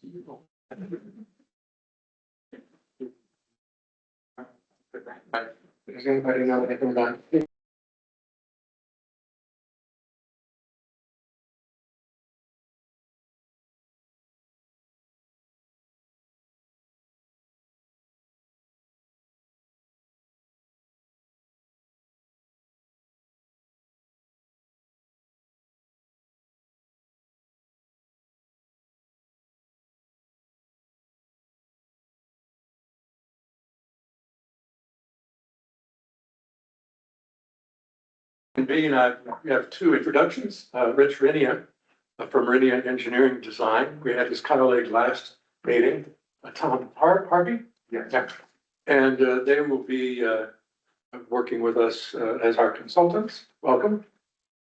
Does anybody know anything about? Convene, we have two introductions. Rich Rinia from Rinia Engineering Design. We had his colleague last meeting, Tom Harvey. Yeah. And they will be working with us as our consultants. Welcome.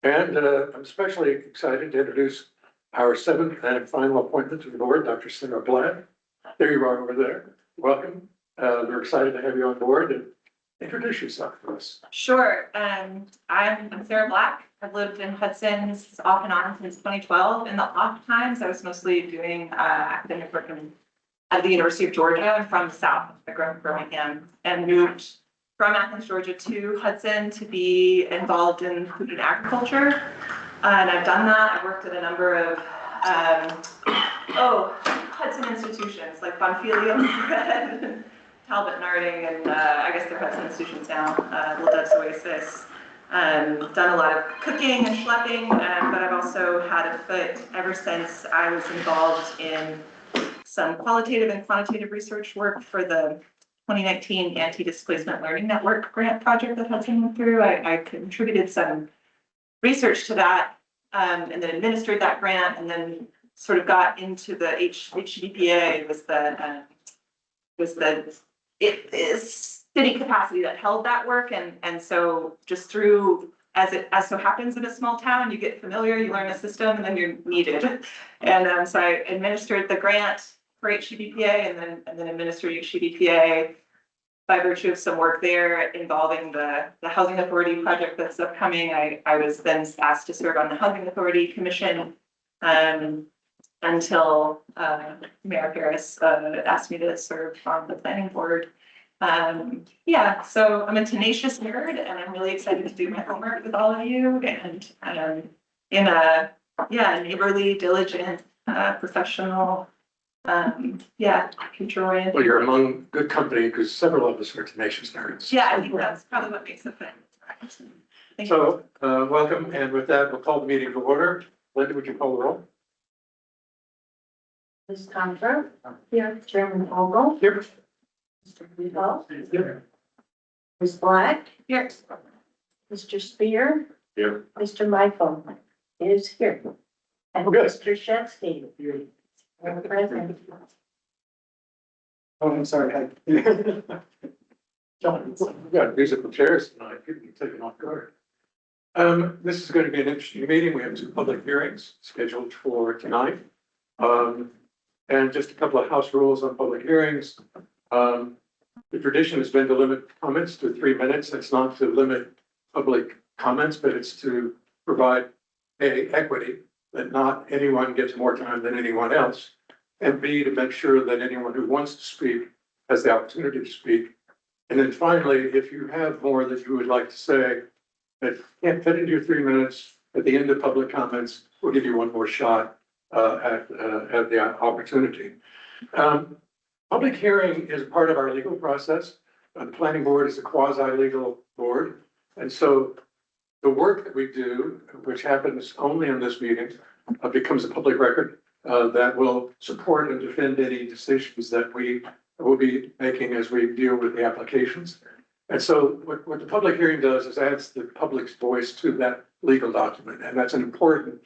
And I'm especially excited to introduce our seventh and final appointment to the board, Dr. Sarah Black. There you are over there. Welcome. We're excited to have you on board, and introduce yourself to us. Sure. I'm Sarah Black. I've lived in Hudson off and on since 2012. In the off times, I was mostly doing academic work at the University of Georgia. I'm from the South. I grew up in Birmingham and moved from Athens, Georgia to Hudson to be involved in food and agriculture. And I've done that. I've worked at a number of Hudson institutions like Bonfilio Bread, Talbot Narding, and I guess they're Hudson institutions now, Little Dove's Oasis. Done a lot of cooking and schlepping, but I've also had a foot ever since I was involved in some qualitative and quantitative research work for the 2019 Anti-Displacement Learning Network grant project that Hudson went through. I contributed some research to that and then administered that grant, and then sort of got into the HCBPA was the city capacity that held that work, and so just through as so happens in a small town, you get familiar, you learn the system, and then you're needed. And so I administered the grant for HCBPA, and then administered HCBPA by virtue of some work there involving the Housing Authority project that's upcoming. I was then asked to serve on the Housing Authority Commission until Mayor Harris asked me to serve on the planning board. Yeah, so I'm a tenacious nerd, and I'm really excited to do my homework with all of you, and in a neighborly, diligent, professional, future oriented. Well, you're among good company because several of us are tenacious nerds. Yeah, I think that's probably what makes it fun. So, welcome, and with that, we'll call the meeting to order. Linda, would you call the roll? Ms. Confer. Here. Chairman Vogel. Here. Mr. Rudolph. Here. Ms. Black. Here. Mr. Spear. Here. Mr. Michael is here. And Okay. Mr. Shetsky. Present. Oh, I'm sorry. John, we've got musical chairs tonight. People are taken off guard. This is going to be an interesting meeting. We have two public hearings scheduled for tonight. And just a couple of house rules on public hearings. The tradition has been to limit comments to 3 minutes. It's not to limit public comments, but it's to provide equity, that not anyone gets more time than anyone else. And B, to make sure that anyone who wants to speak has the opportunity to speak. And then finally, if you have more that you would like to say that can't fit into your 3 minutes, at the end of public comments, we'll give you one more shot at the opportunity. Public hearing is part of our legal process. The planning board is a quasi-legal board. And so the work that we do, which happens only in this meeting, becomes a public record that will support and defend any decisions that we will be making as we deal with the applications. And so what the public hearing does is adds the public's voice to that legal document. And that's an important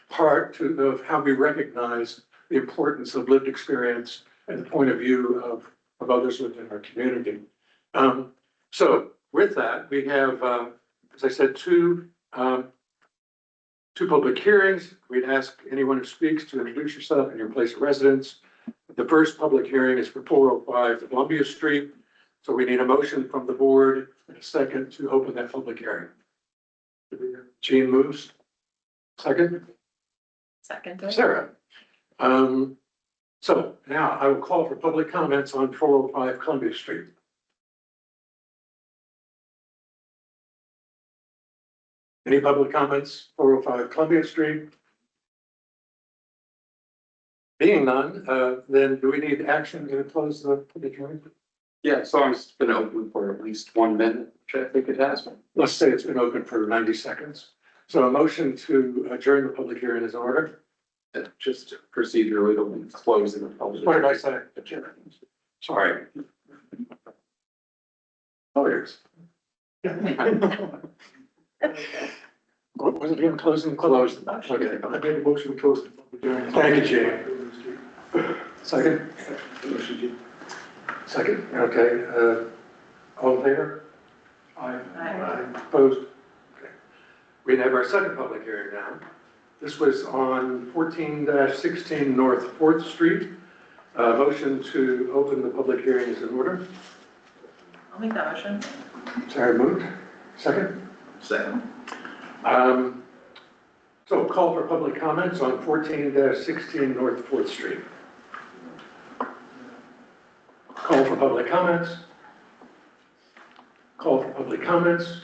part of how we recognize the importance of lived experience and the point of view of others within our community. So with that, we have, as I said, two public hearings. We'd ask anyone who speaks to introduce yourself and your place of residence. The first public hearing is for 405 Columbia Street. So we need a motion from the board and a second to open that public hearing. Jean moves. Second. Second. Sarah. So now I will call for public comments on 405 Columbia Street. Any public comments, 405 Columbia Street? Being none, then do we need action to close the public hearing? Yeah, as long as it's been open for at least 1 minute, which I think it has been. Let's say it's been open for 90 seconds. So a motion to adjourn the public hearing is in order. Just procedurally, it'll be closing the public. What did I say? Adjourn. Sorry. Oh, here's. What was it again? Closing? Close. Okay. I made a motion to close the public hearing. Thank you, Jay. Second? Second, okay, all in favor? Aye. Aye. Opposed? Okay. We have our second public hearing now. This was on 14-16 North 4th Street. Motion to open the public hearing is in order. I'll make that motion. Sarah moved. Second? Second. So call for public comments on 14-16 North 4th Street. Call for public comments. Call for public comments.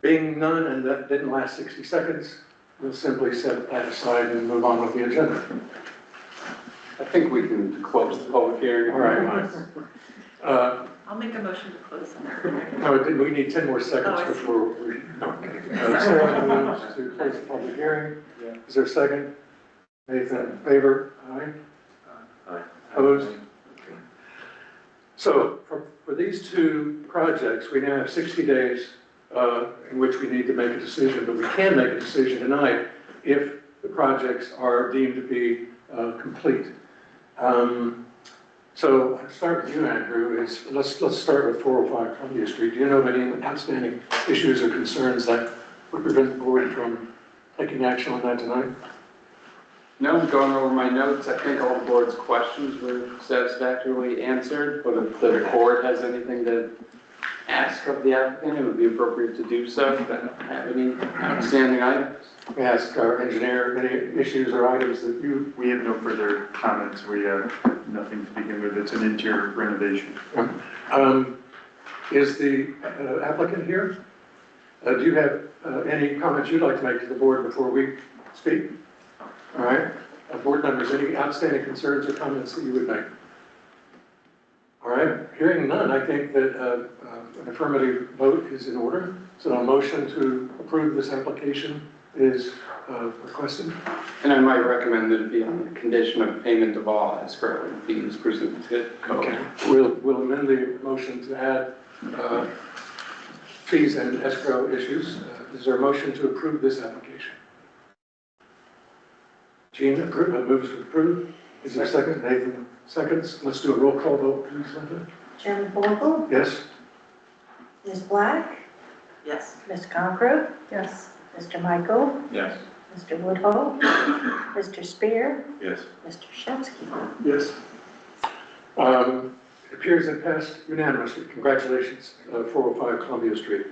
Being none, and that didn't last 60 seconds, we'll simply set that aside and move on with the agenda. I think we can close the public hearing. All right, fine. I'll make a motion to close the No, we need 10 more seconds Oh, I see. before we, no. Sarah moves to close the public hearing. Is there a second? Nathan, in favor? Aye. Aye. Opposed? So for these two projects, we now have 60 days in which we need to make a decision, but we can make a decision tonight if the projects are deemed to be complete. So I'll start with you, Andrew. Let's start with 405 Columbia Street. Do you know of any outstanding issues or concerns that would prevent the board from taking action on that tonight? No, going over my notes, I think all the board's questions were satisfactorily answered, but if the board has anything to ask of the applicant, it would be appropriate to do so. If I don't have any outstanding items. We ask our engineer any issues or items that you. We have no further comments. We have nothing to begin with. It's an interior renovation. Is the applicant here? Do you have any comments you'd like to make to the board before we speak? All right, board members, any outstanding concerns or comments that you would make? All right, hearing none, I think that an affirmative vote is in order. So a motion to approve this application is requested. And I might recommend that it be on the condition of payment of all escrow fees pursuant to code. Okay, we'll amend the motion to add fees and escrow issues. Is there a motion to approve this application? Gene moves to approve. Is there a second? Nathan seconds. Let's do a roll call vote, please, Linda. Chairman Vogel, Yes? Ms. Black, Yes. Ms. Conkroat, Yes. Mr. Michael, Yes. Mr. Woodhull, Mr. Spear, Yes. Mr. Shetsky. Yes. It appears it passed unanimously. Congratulations, 405 Columbia Street.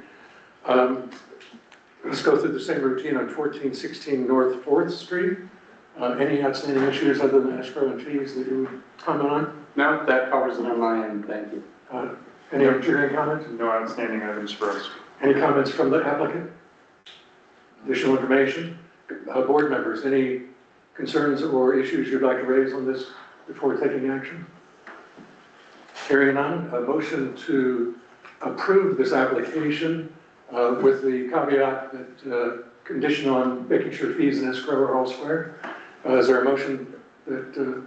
Let's go through the same routine on 1416 North 4th Street. Any outstanding issues other than escrow and fees that you would comment on? No, that covers it on my end. Thank you. Any engineering comments? No outstanding items for us. Any comments from the applicant? Additional information? Board members, any concerns or issues you'd like to raise on this before taking action? Hearing none, a motion to approve this application with the caveat that condition on making sure fees and escrow are all square. Is there a motion that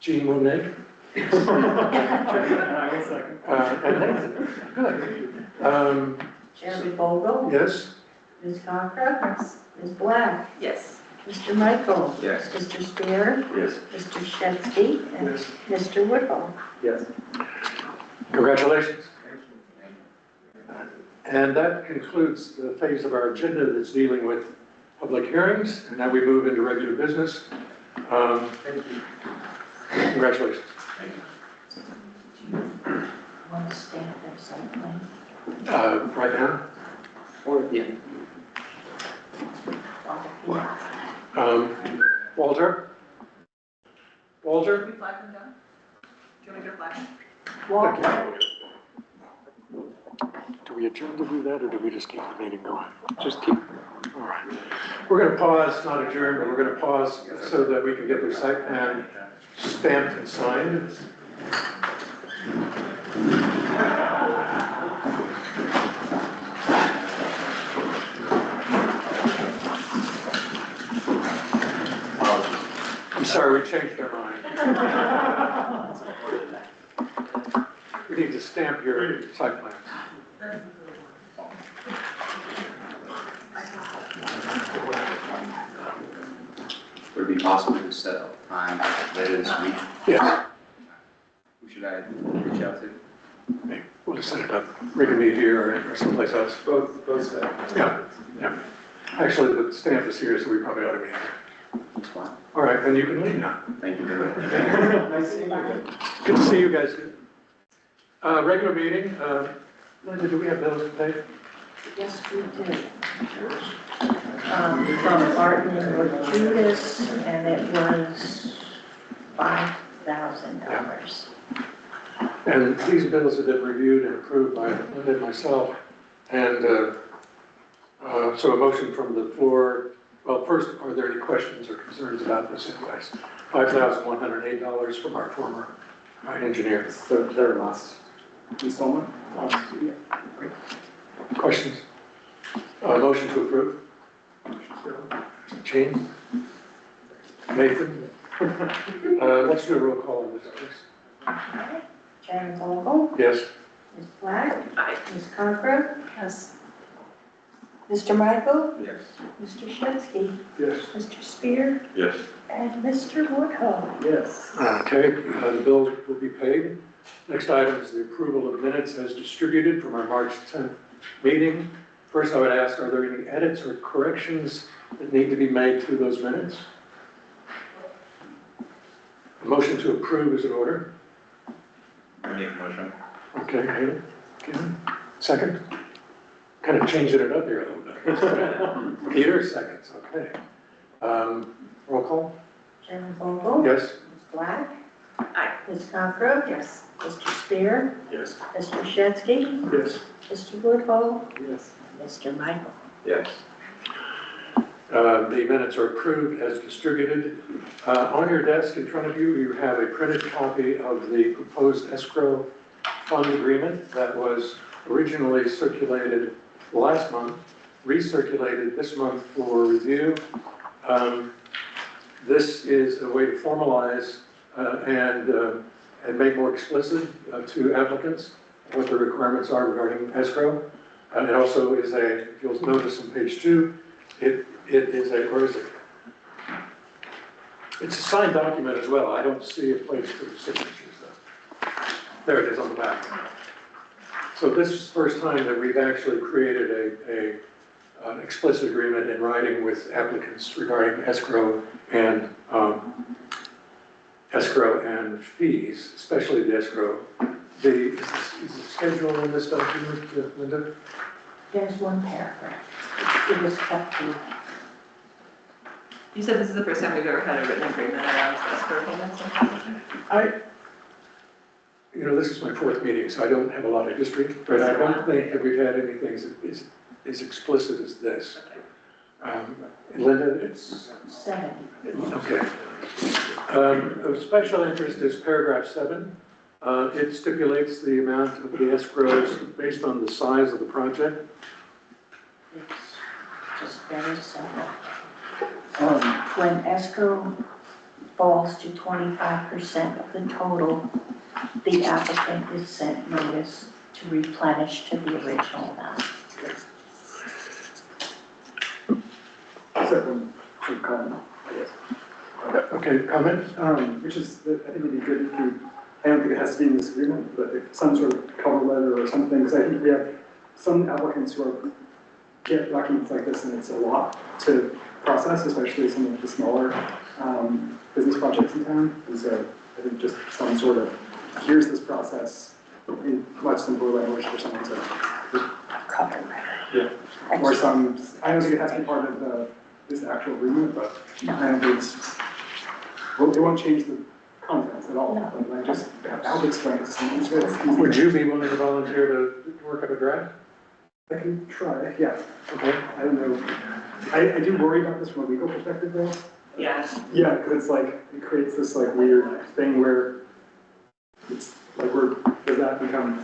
Gene will make? I will second. And Nathan, good. Chairman Vogel, Yes? Ms. Conkroat, Ms. Black, Yes. Mr. Michael, Yes. Mr. Spear, Yes. Mr. Shetsky, and Mr. Woodhull. Yes. Congratulations. And that concludes the phase of our agenda that's dealing with public hearings. And now we move into regular business. Congratulations. Want to stand there something? Right now, Or at the end. Walter? Walter? we flag them down? Do you want me to flag them? Walter, Do we adjourn to do that, or do we just keep the meeting going? Just keep. All right. We're gonna pause, not adjourn, but we're gonna pause so that we can get their site plan stamped and signed. I'm sorry, we changed our mind. We need to stamp your site plan. Would it be possible to set up time later this week? Yes, Who should I reach out to? we'll just set it up. We can meet here or someplace else. Both sides. Yeah, yeah. Actually, the stamp is here, so we probably ought to be here. That's fine. All right, then you can leave now. Thank you very much. Nice seeing you. Good to see you guys. Regular meeting, Linda, do we have bills to pay? yes, we did. From Barton and Judas, and it was $5,000. And these bills have been reviewed and approved by Linda and myself. And so a motion from the floor. Well, first, are there any questions or concerns about this invoice? $5,108 from our former engineer. So their last installment? Questions? Motion to approve? Gene? Nathan? Let's do a roll call on this, please. Okay. Chairman Vogel, Yes? Ms. Black, Aye. Ms. Conker. Yes. Mr. Michael, Yes. Mr. Shetsky, Yes. Mr. Spear, Yes. and Mr. Woodhull. Yes. Okay, the bills will be paid. Next item is the approval of minutes as distributed from our March 10th meeting. First, I would ask, are there any edits or corrections that need to be made to those minutes? A motion to approve is in order. I make a motion. Okay, Haley, Kim, second? Kind of changing it up here a little bit. Peter, seconds, okay. Roll call? Chairman Vogel, Yes? Ms. Black, Aye. Ms. Conker. Yes. Mr. Spear, Yes. Mr. Shetsky, Yes. Mr. Woodhull, Yes. Mr. Michael. Yes. The minutes are approved as distributed. On your desk in front of you, you have a printed copy of the proposed escrow fund agreement that was originally circulated last month, recirculated this month for review. This is a way to formalize and make more explicit to applicants what the requirements are regarding escrow. It also is a, if you'll notice on page 2, it is a, where is it? It's a signed document as well. I don't see a place for signatures though. There it is on the back. So this is the first time that we've actually created an explicit agreement in writing with applicants regarding escrow and fees, especially the escrow. Is the schedule in this document, Linda? There's one paragraph. It was kept to, You said this is the first time we've ever had a written agreement around escrow payments and This is my 4th meeting, so I don't have a lot of history, but I don't think that we've had anything as explicit as this. Linda, it's, 7. okay. Of special interest is paragraph 7. It stipulates the amount of the escrows based on the size of the project. It's just very simple. When escrow falls to 25% of the total, the applicant is sent notice to replenish to the original amount. Second, comment, I guess. Okay, comment? Which is, I think it'd be good if you, I don't think it has to be in this agreement, but if some sort of cover letter or something, because I think we have some applicants who get documents like this and it's a lot to process, especially some of the smaller business projects in town. And so I think just some sort of, here's this process in much simpler language for someone to, Cover letter. yeah. Or some, I don't think it has to be part of this actual agreement, but No. and it's, well, it won't change the content at all, No. but I just have to explain it to someone, so it's easy. Would you be willing to volunteer to work up a draft? I can try, yeah, Okay. I don't know. I do worry about this from a legal perspective though. Yeah. Yeah, because it's like, it creates this like weird thing where it's like does that become,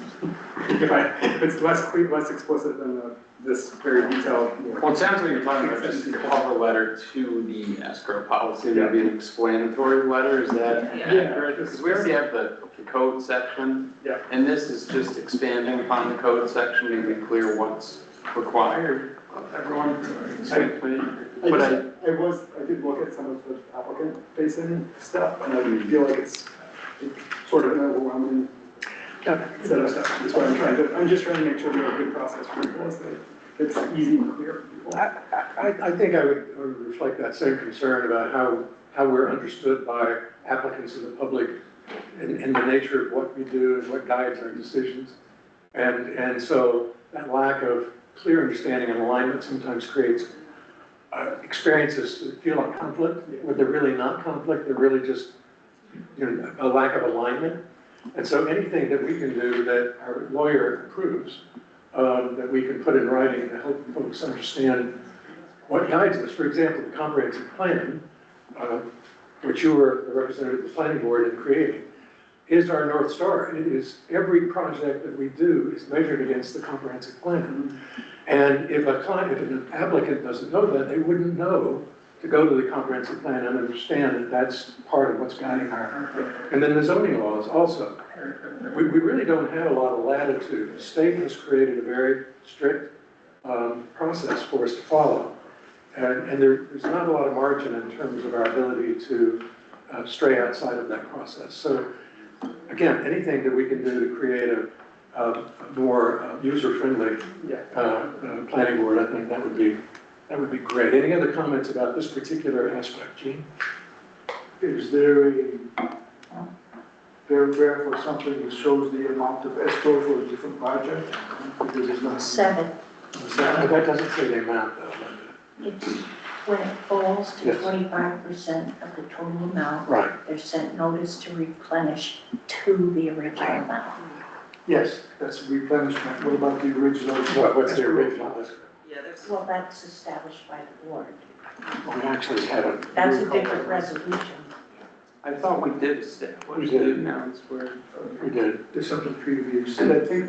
if it's less clear, less explicit than this very detailed. Well, it sounds like you're talking about just a cover letter to the escrow policy, maybe an explanatory letter, is that Yeah. accurate? Because we already have the code section. Yeah. And this is just expanding upon the code section, making it clear what's required of everyone. But I, I did look at some of the applicant facing stuff, and I feel like it's sort of an overwhelming set of stuff. That's why I'm just trying to make sure we have a good process for people, so it's easy and clear for people. I think I would reflect that same concern about how we're understood by applicants and the public and the nature of what we do and what guides our decisions. And so that lack of clear understanding and alignment sometimes creates experiences that feel like conflict, but they're really not conflict, they're really just, a lack of alignment. And so anything that we can do that our lawyer approves, that we can put in writing to help folks understand what guides us. For example, the comprehensive plan, which you were the representative of the planning board in creating, is our North Star. It is every project that we do is measured against the comprehensive plan. And if an applicant doesn't know that, they wouldn't know to go to the comprehensive plan and understand that that's part of what's guiding our. And then the zoning laws also. We really don't have a lot of latitude. The state has created a very strict process for us to follow. And there's not a lot of margin in terms of our ability to stray outside of that process. So again, anything that we can do to create a more user-friendly planning board, I think that would be great. Any other comments about this particular aspect, Gene? Is there a paragraph or something that shows the amount of escrow for a different project? Because it's not. 7. That doesn't say the amount though. It's when it falls to Yes. 25% of the total amount, Right. they're sent notice to replenish to the original amount. Yes, that's replenishment. What about the original? What's the original list? Yeah, there's. Well, that's established by the board. We actually had a. That's a different resolution. I thought we did establish We the did. amounts where, We did. There's something previous. and I think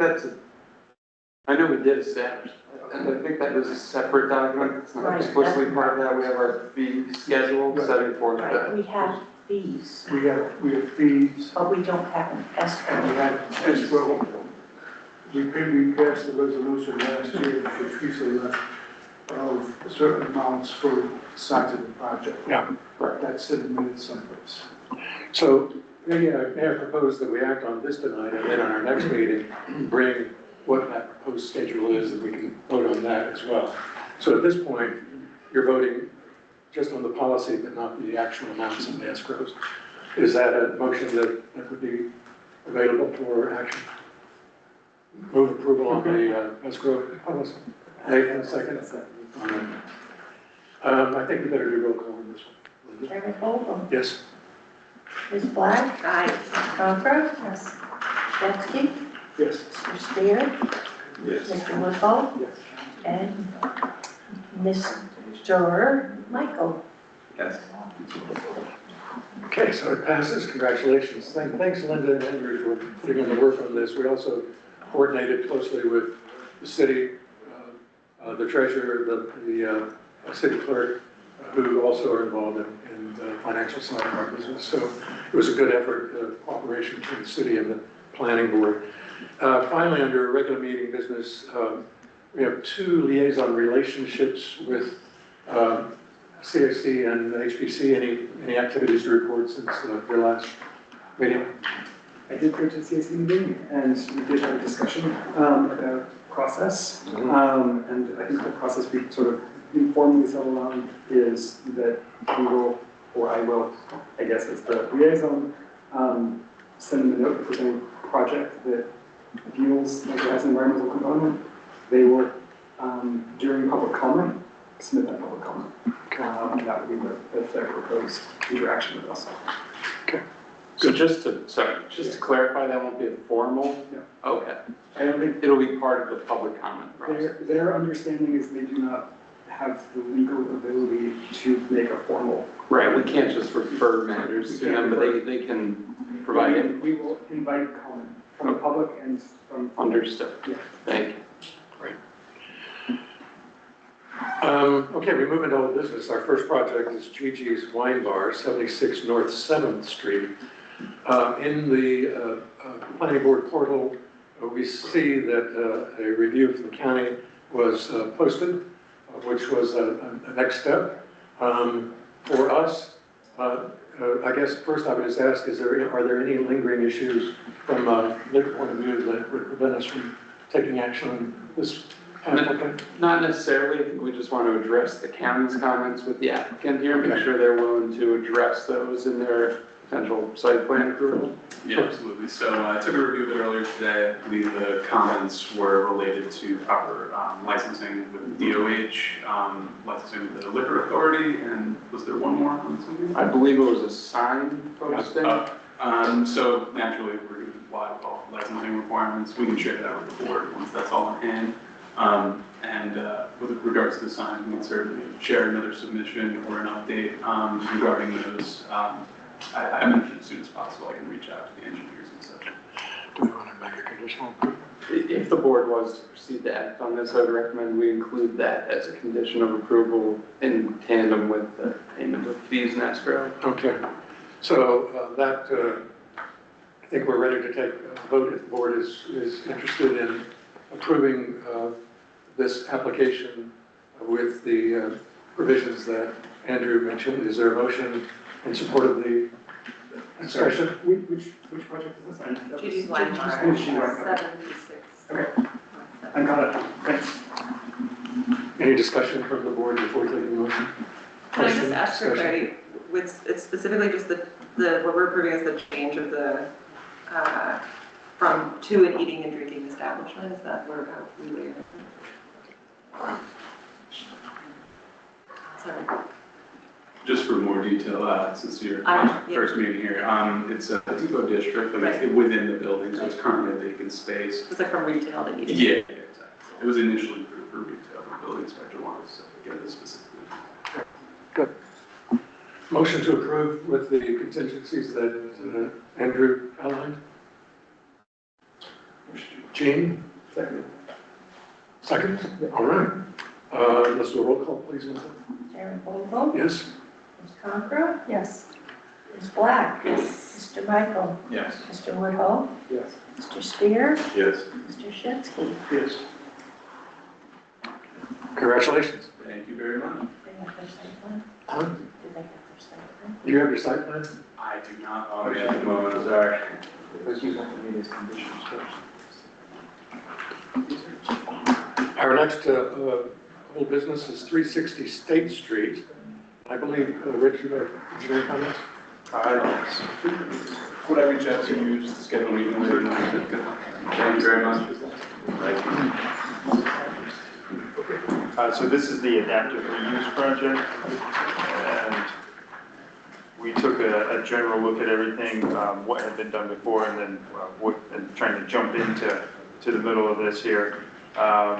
I know we did establish, and I think that was a separate document, it's not Right. explicitly part of that, we have our fee schedule setting forth Right, that. we have fees, We have fees, but we don't have an we escrow. have escrow. We passed a resolution last year, which we say of certain amounts for the size of the project. Yeah. That's in the minutes someplace. So may I propose that we act on this tonight and then on our next meeting, bring what that proposed schedule is, and we can vote on that as well. So at this point, you're voting just on the policy, but not the actual amounts of the escrows. Is that a motion that would be available for action? Move approval on the escrow policy. Nathan, second. All right. I think we better do roll call on this one. Chairman Ballroom, Yes. Ms. Black, Aye. Confer, yes. Betsky, Yes. Mr. Spear, Yes. Mr. Woodhull, Yes. and Mr. Michael. Yes. Okay, so it passes. Congratulations. Thanks, Linda and Andrew, for putting in the work on this. We also coordinated closely with the city, the treasurer, the city clerk, who also are involved in the financial side of our business. So it was a good effort, cooperation between the city and the planning board. Finally, under regular meeting business, we have 2 liaison relationships with CAC and HPC. Any activities to report since your last meeting? I did go to the CAC meeting, and we did have a discussion about process. And I think the process we sort of informally settled on is that we will, or I will, I guess as the liaison, send them a note if there's any project that feels like it has an environmental component. They will, during public comment, submit that public comment. And that would be their proposed interaction with us. Okay. So just to clarify, that won't be a formal? No. Okay, I don't think, it'll be part of the public comment process. their understanding is they do not have the legal ability to make a formal. Right, we can't just refer matters to them, but they can provide it. We will invite comment from the public and from. Understood. Yeah. Thank you. Okay, we move into old business. Our first project is Gigi's Wine Bar, 76 North 7th Street. In the planning board portal, we see that a review from the county was posted, which was a next step. For us, I guess first I would just ask, are there any lingering issues from a legal point of view that would prevent us from taking action on this applicant? Not necessarily, I think we just want to address the county's comments with the applicant here, make sure they're willing to address those in their potential site plan approval. Yeah, absolutely. So I took a review of it earlier today. I believe the comments were related to proper licensing with DOH, licensing with the liquor authority, and was there one more on something? I believe it was a sign posting. So naturally, if we're going to comply with all licensing requirements, we can share that with the board once that's all in hand. With regards to the signs, we can certainly share another submission or an update regarding those. I mentioned as soon as possible, I can reach out to the engineers and such. Do we want to make a conditional approval? If the board was to proceed to act on this, I would recommend we include that as a condition of approval in tandem with the payment of fees and escrow. Okay, so I think we're ready to take a vote if the board is interested in approving this application with the provisions that Andrew mentioned. Is there a motion in support of the discussion? Which project is this? Gigi's Wine Bar, Gigi's Wine Bar. 76. Okay, I got it, thanks. Any discussion from the board before taking the motion? Can I just ask for Discussion. clarity, it's specifically just the, what we're approving is the change of the, from to an eating and drinking establishment, is that where, how we were? Sorry. Just for more detail, since you're Yeah. first meeting here, it's a depot district, but it's Right. within the building, so it's currently a vacant space. It's like from retail to eating? Yeah, exactly. It was initially approved for retail, the building inspector wanted us to get this specifically. Good. Motion to approve with the contingencies that Andrew outlined. Gene? Second. Second? All right. Let's do a roll call, please. Linda. Chairman Vogel? Yes? Ms. Concro? Yes. Ms. Black? Yes. Mr. Michael? Yes. Mr. Woodhull? Yes. Mr. Spear? Yes. Mr. Shinsky? Yes. Congratulations. Thank you very much. They have their site plan? Huh? Do they have their site plan? Do you have your site plan? I do not own it at the moment, I'm sorry. Our next whole business is 360 State Street. I believe, Rich, you have engineering comments? Would I reach out to you just to schedule a meeting later? Thank you very much. So this is the adaptive reuse project, and we took a general look at everything, what had been done before, and then and trying to jump into the middle of this here.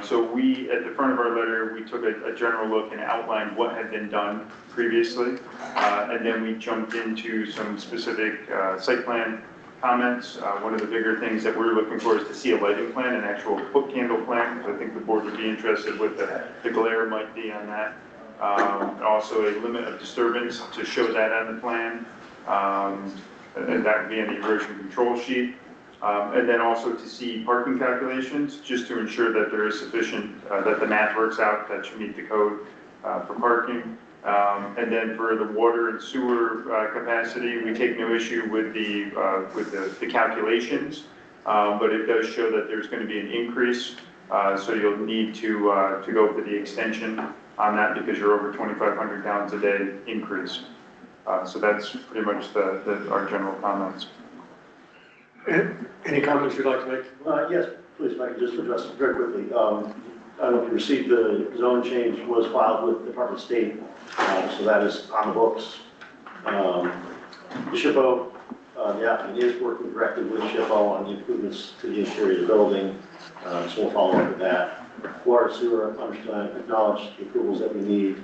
So we, at the front of our letter, we took a general look and outlined what had been done previously, and then we jumped into some specific site plan comments. One of the bigger things that we're looking for is to see a lighting plan, an actual foot candle plan, because I think the board would be interested with the glare might be on that. Also a limit of disturbance to show that on the plan, and that would be on the erosion control sheet. And then also to see parking calculations, just to ensure that there is sufficient, that the math works out, that you meet the code for parking. And then for the water and sewer capacity, we take no issue with the calculations, but it does show that there's going to be an increase. So you'll need to go for the extension on that because you're over 2,500 gallons a day increase. So that's pretty much our general comments. Any comments you'd like to make? Yes, please, if I could just address it very quickly. I don't know if you received the zone change was filed with the Department of State, so that is on the books. The SHPO the applicant is working directly with SHPO on the improvements to the interior of the building, so we'll follow up with that. Water, sewer, understand, acknowledge the approvals that we need.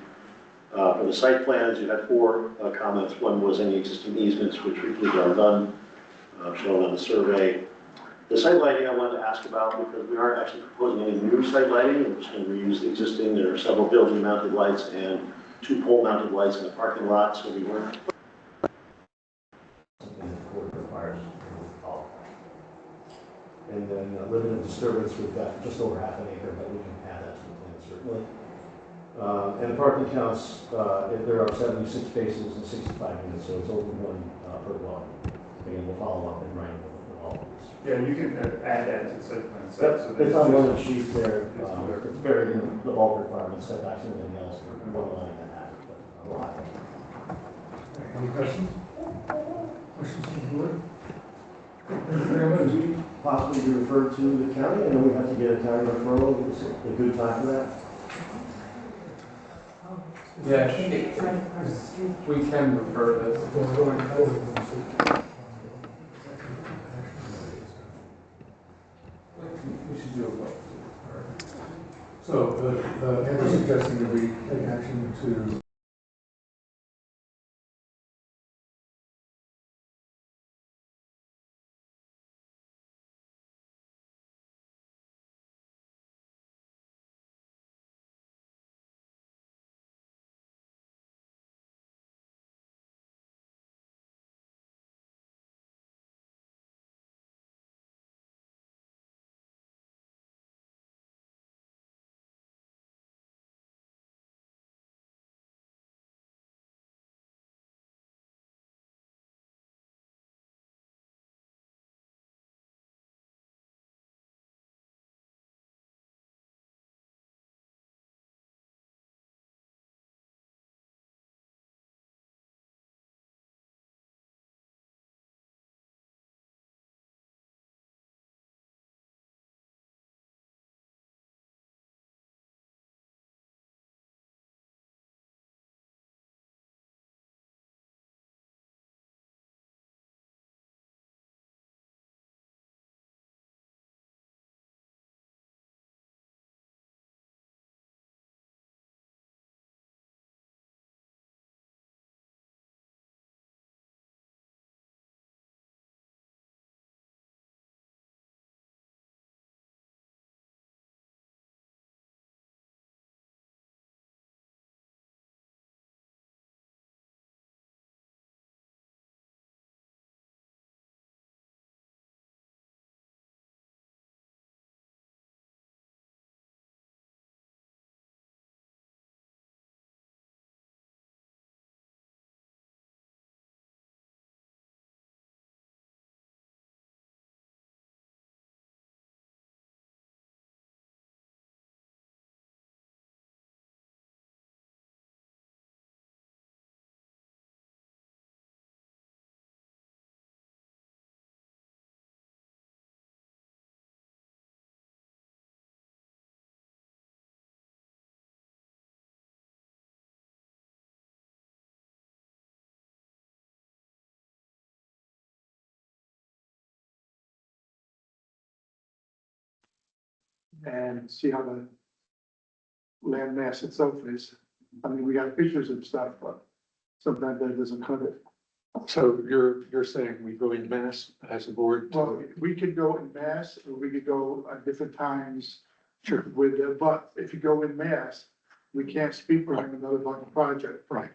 For the site plans, you had 4 comments. One was any existing easements, which we believe are none, shown on the survey. The site lighting I wanted to ask about, because we aren't actually proposing any new site lighting, we're just going to reuse the existing. There are several building mounted lights and 2 pole mounted lights in the parking lot, so we weren't. And then limit of disturbance, we've got just over half an acre, but we can add that to the plan certainly. And the parking counts, there are 76 spaces and 65 units, so it's over 1 per dwelling. Again, we'll follow up in writing with all of these. Yeah, you can add that to the site plan. It's on one of the sheets there, it's buried in the bulk requirements, setbacks and everything else, one line and that, but a lot. Any questions? Questions from the board? Thank you very much. Possibly be referred to the county, and then we have to get a county referral, it's a good time for that. Yeah, we can refer this. Going forward. We should do a vote. So Andrew's suggesting that we take action to and see how the land mass itself is. I mean, we got pictures and stuff, but sometimes that doesn't cut it. So you're saying we go in mass as a board? Well, we could go in mass, or we could go at different times. Sure. With, but if you go in mass, we can't speak for him another about the project. Right.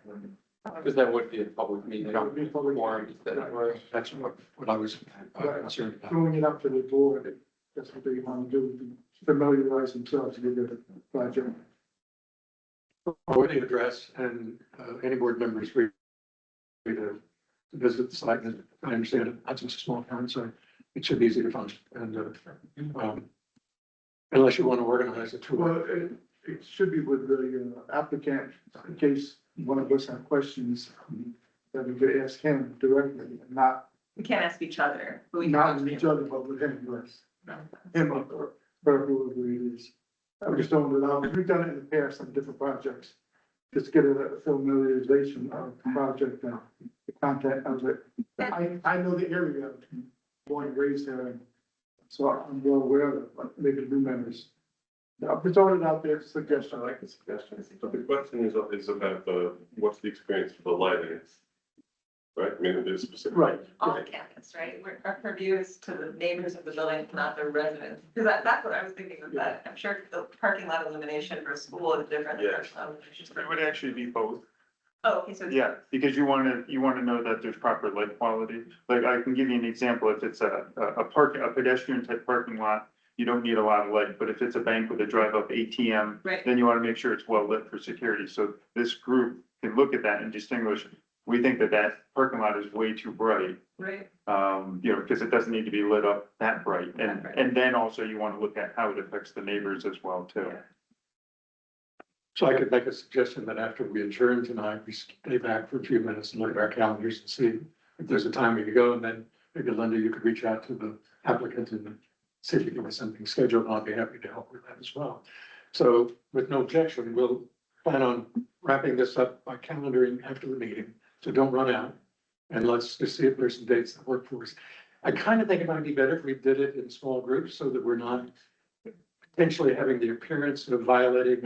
Because that would be a public meeting. That would be public. Forum instead of- That's what I was concerned about. Throwing it up to the board, that's what they want to do, familiarize themselves with the project. Or the address, and any board members free to visit the site. And I understand it, Hudson's a small town, so it should be easy to find. And unless you want to organize a tour. Well, it should be with the applicant, in case one of us have questions, that we could ask him directly, and not, We can't ask each other, but we can. not with each other, but with him, yes. Him or whoever it is. I just don't allow, we've done it in the past on different projects. just get a familiarization of the project and the content of it. I know the area, born and raised there, so I'm well aware of it, but maybe new members. I'm just throwing it out there, I suggestion. like the suggestion, but the question is about what's the experience for the lighting? Right, I mean, it is specific. Right. On campus, right? Our purview is to the neighbors of the building, not the residents. Because that's what I was thinking of that. I'm sure the parking lot illumination for a school is different than Yeah. personal illumination. It would actually be both. Oh, okay, so. it's- Yeah, because you want to know that there's proper light quality. Like, I can give you an example. If it's a pedestrian type parking lot, you don't need a lot of light. But if it's a bank with a drive-up ATM, Right, then you want to make sure it's well lit for security. So this group can look at that and distinguish. We think that parking lot is way too bright, right. because it doesn't need to be lit up that bright. That And, bright. and then also you want to look at how it affects the neighbors as well, too. Yeah. So I could make a suggestion that after we adjourn tonight, we stay back for a few minutes and look at our calendars and see if there's a time we could go, and then maybe Linda, you could reach out to the applicant and see if you can get something scheduled, and I'll be happy to help with that as well. So with no objection, we'll plan on wrapping this up by calendaring after the meeting, so don't run out. And let's just see if there's some dates that work for us. I kind of think it might be better if we did it in small groups so that we're not potentially having the appearance of violating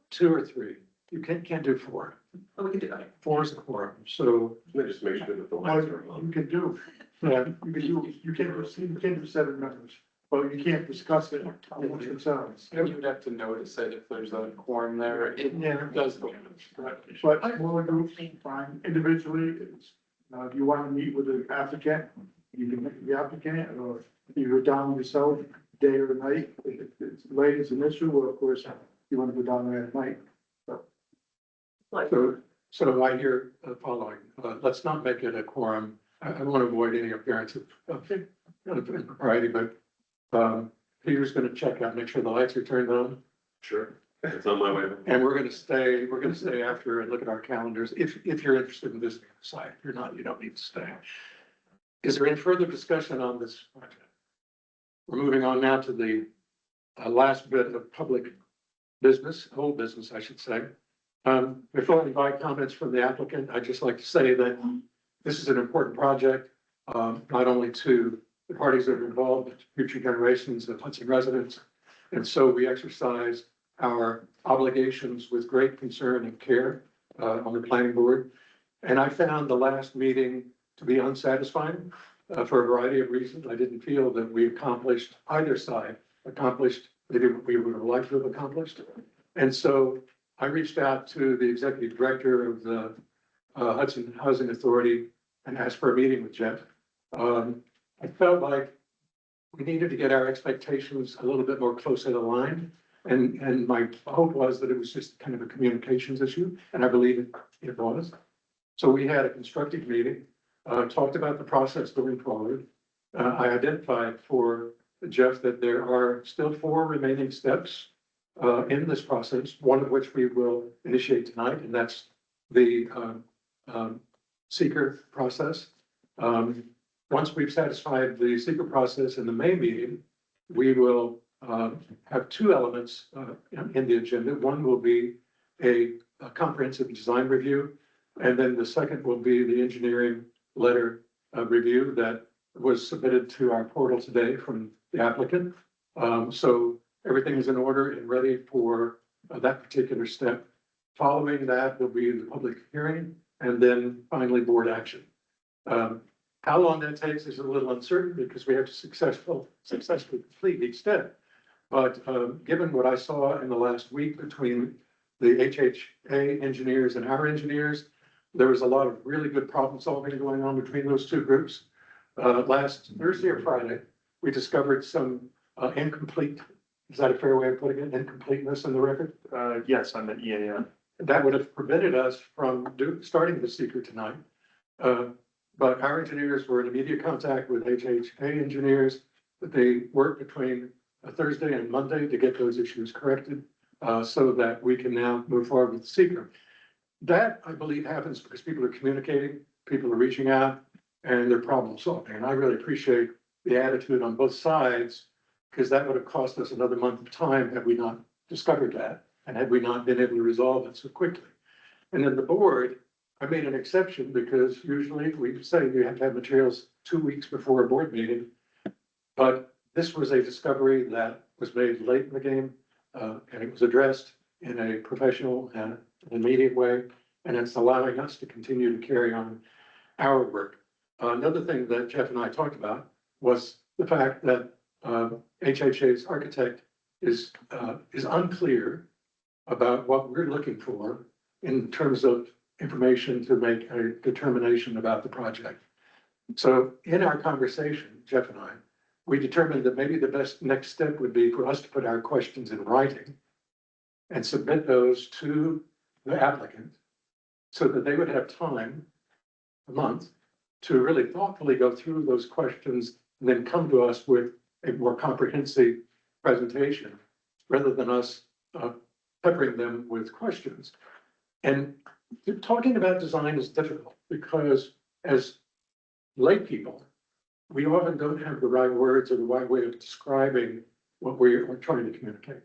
two or three. You can't do four. But we can do that. Four is a quorum, so, Just make sure that the Well, lights are on. you can do, yeah, you can't do 7 members, but you can't discuss it amongst yourselves. You would have to notice it if there's a quorum there. It Yeah. does go. But smaller groups, fine, individually, it's, if you want to meet with the applicant, you can meet with the applicant, or you go down yourself, day or night, if it's late is an issue, or of course, you want to go down there at night. so I hear the following, let's not make it a quorum. I want to avoid any appearance of impropriety, but, Peter's gonna check out, make sure the lights are turned on. Sure, it's on my way. And we're gonna stay after and look at our calendars, if you're interested in visiting the site. If you're not, you don't need to stay. Is there any further discussion on this project? We're moving on now to the last bit of public business, whole business, I should say. Before I invite comments from the applicant, I'd just like to say that this is an important project, not only to the parties that are involved, but to future generations of Hudson residents. And so we exercise our obligations with great concern and care on the planning board. And I found the last meeting to be unsatisfying for a variety of reasons. I didn't feel that we accomplished, either side accomplished maybe what we would have liked to have accomplished. And so I reached out to the executive director of the Hudson Housing Authority and asked for a meeting with Jeff. I felt like we needed to get our expectations a little bit more closely aligned. And my hope was that it was just kind of a communications issue, and I believe it was. So we had a constructive meeting, talked about the process going forward. I identified for Jeff that there are still 4 remaining steps in this process, one of which we will initiate tonight, and that's the seeker process. Once we've satisfied the seeker process in the May meeting, we will have 2 elements in the agenda. One will be a comprehensive design review, and then the second will be the engineering letter review that was submitted to our portal today from the applicant. So everything is in order and ready for that particular step. Following that will be the public hearing and then finally board action. How long that takes is a little uncertain because we have to successfully complete each step. But given what I saw in the last week between the HHA engineers and our engineers, there was a lot of really good problem solving going on between those 2 groups. Last Thursday or Friday, we discovered some incomplete, is that a fair way of putting it, incompleteness in the record? Yes, on the EAM. That would have prevented us from starting the seeker tonight. But our engineers were in immediate contact with HHA engineers. They worked between Thursday and Monday to get those issues corrected so that we can now move forward with the seeker. That, I believe, happens because people are communicating, people are reaching out, and they're problem solving. And I really appreciate the attitude on both sides because that would have cost us another month of time had we not discovered that. and had we not been able to resolve it so quickly. And then the board, I made an exception because usually we say you have to have materials 2 weeks before a board meeting. But this was a discovery that was made late in the game, and it was addressed in a professional and immediate way. And it's allowing us to continue to carry on our work. Another thing that Jeff and I talked about was the fact that HHA's architect is unclear about what we're looking for in terms of information to make a determination about the project. So in our conversation, Jeff and I, we determined that maybe the best next step would be for us to put our questions in writing and submit those to the applicant so that they would have time, a month, to really thoughtfully go through those questions and then come to us with a more comprehensive presentation rather than us peppering them with questions. And talking about design is difficult because as lay people, we often don't have the right words or the right way of describing what we are trying to communicate.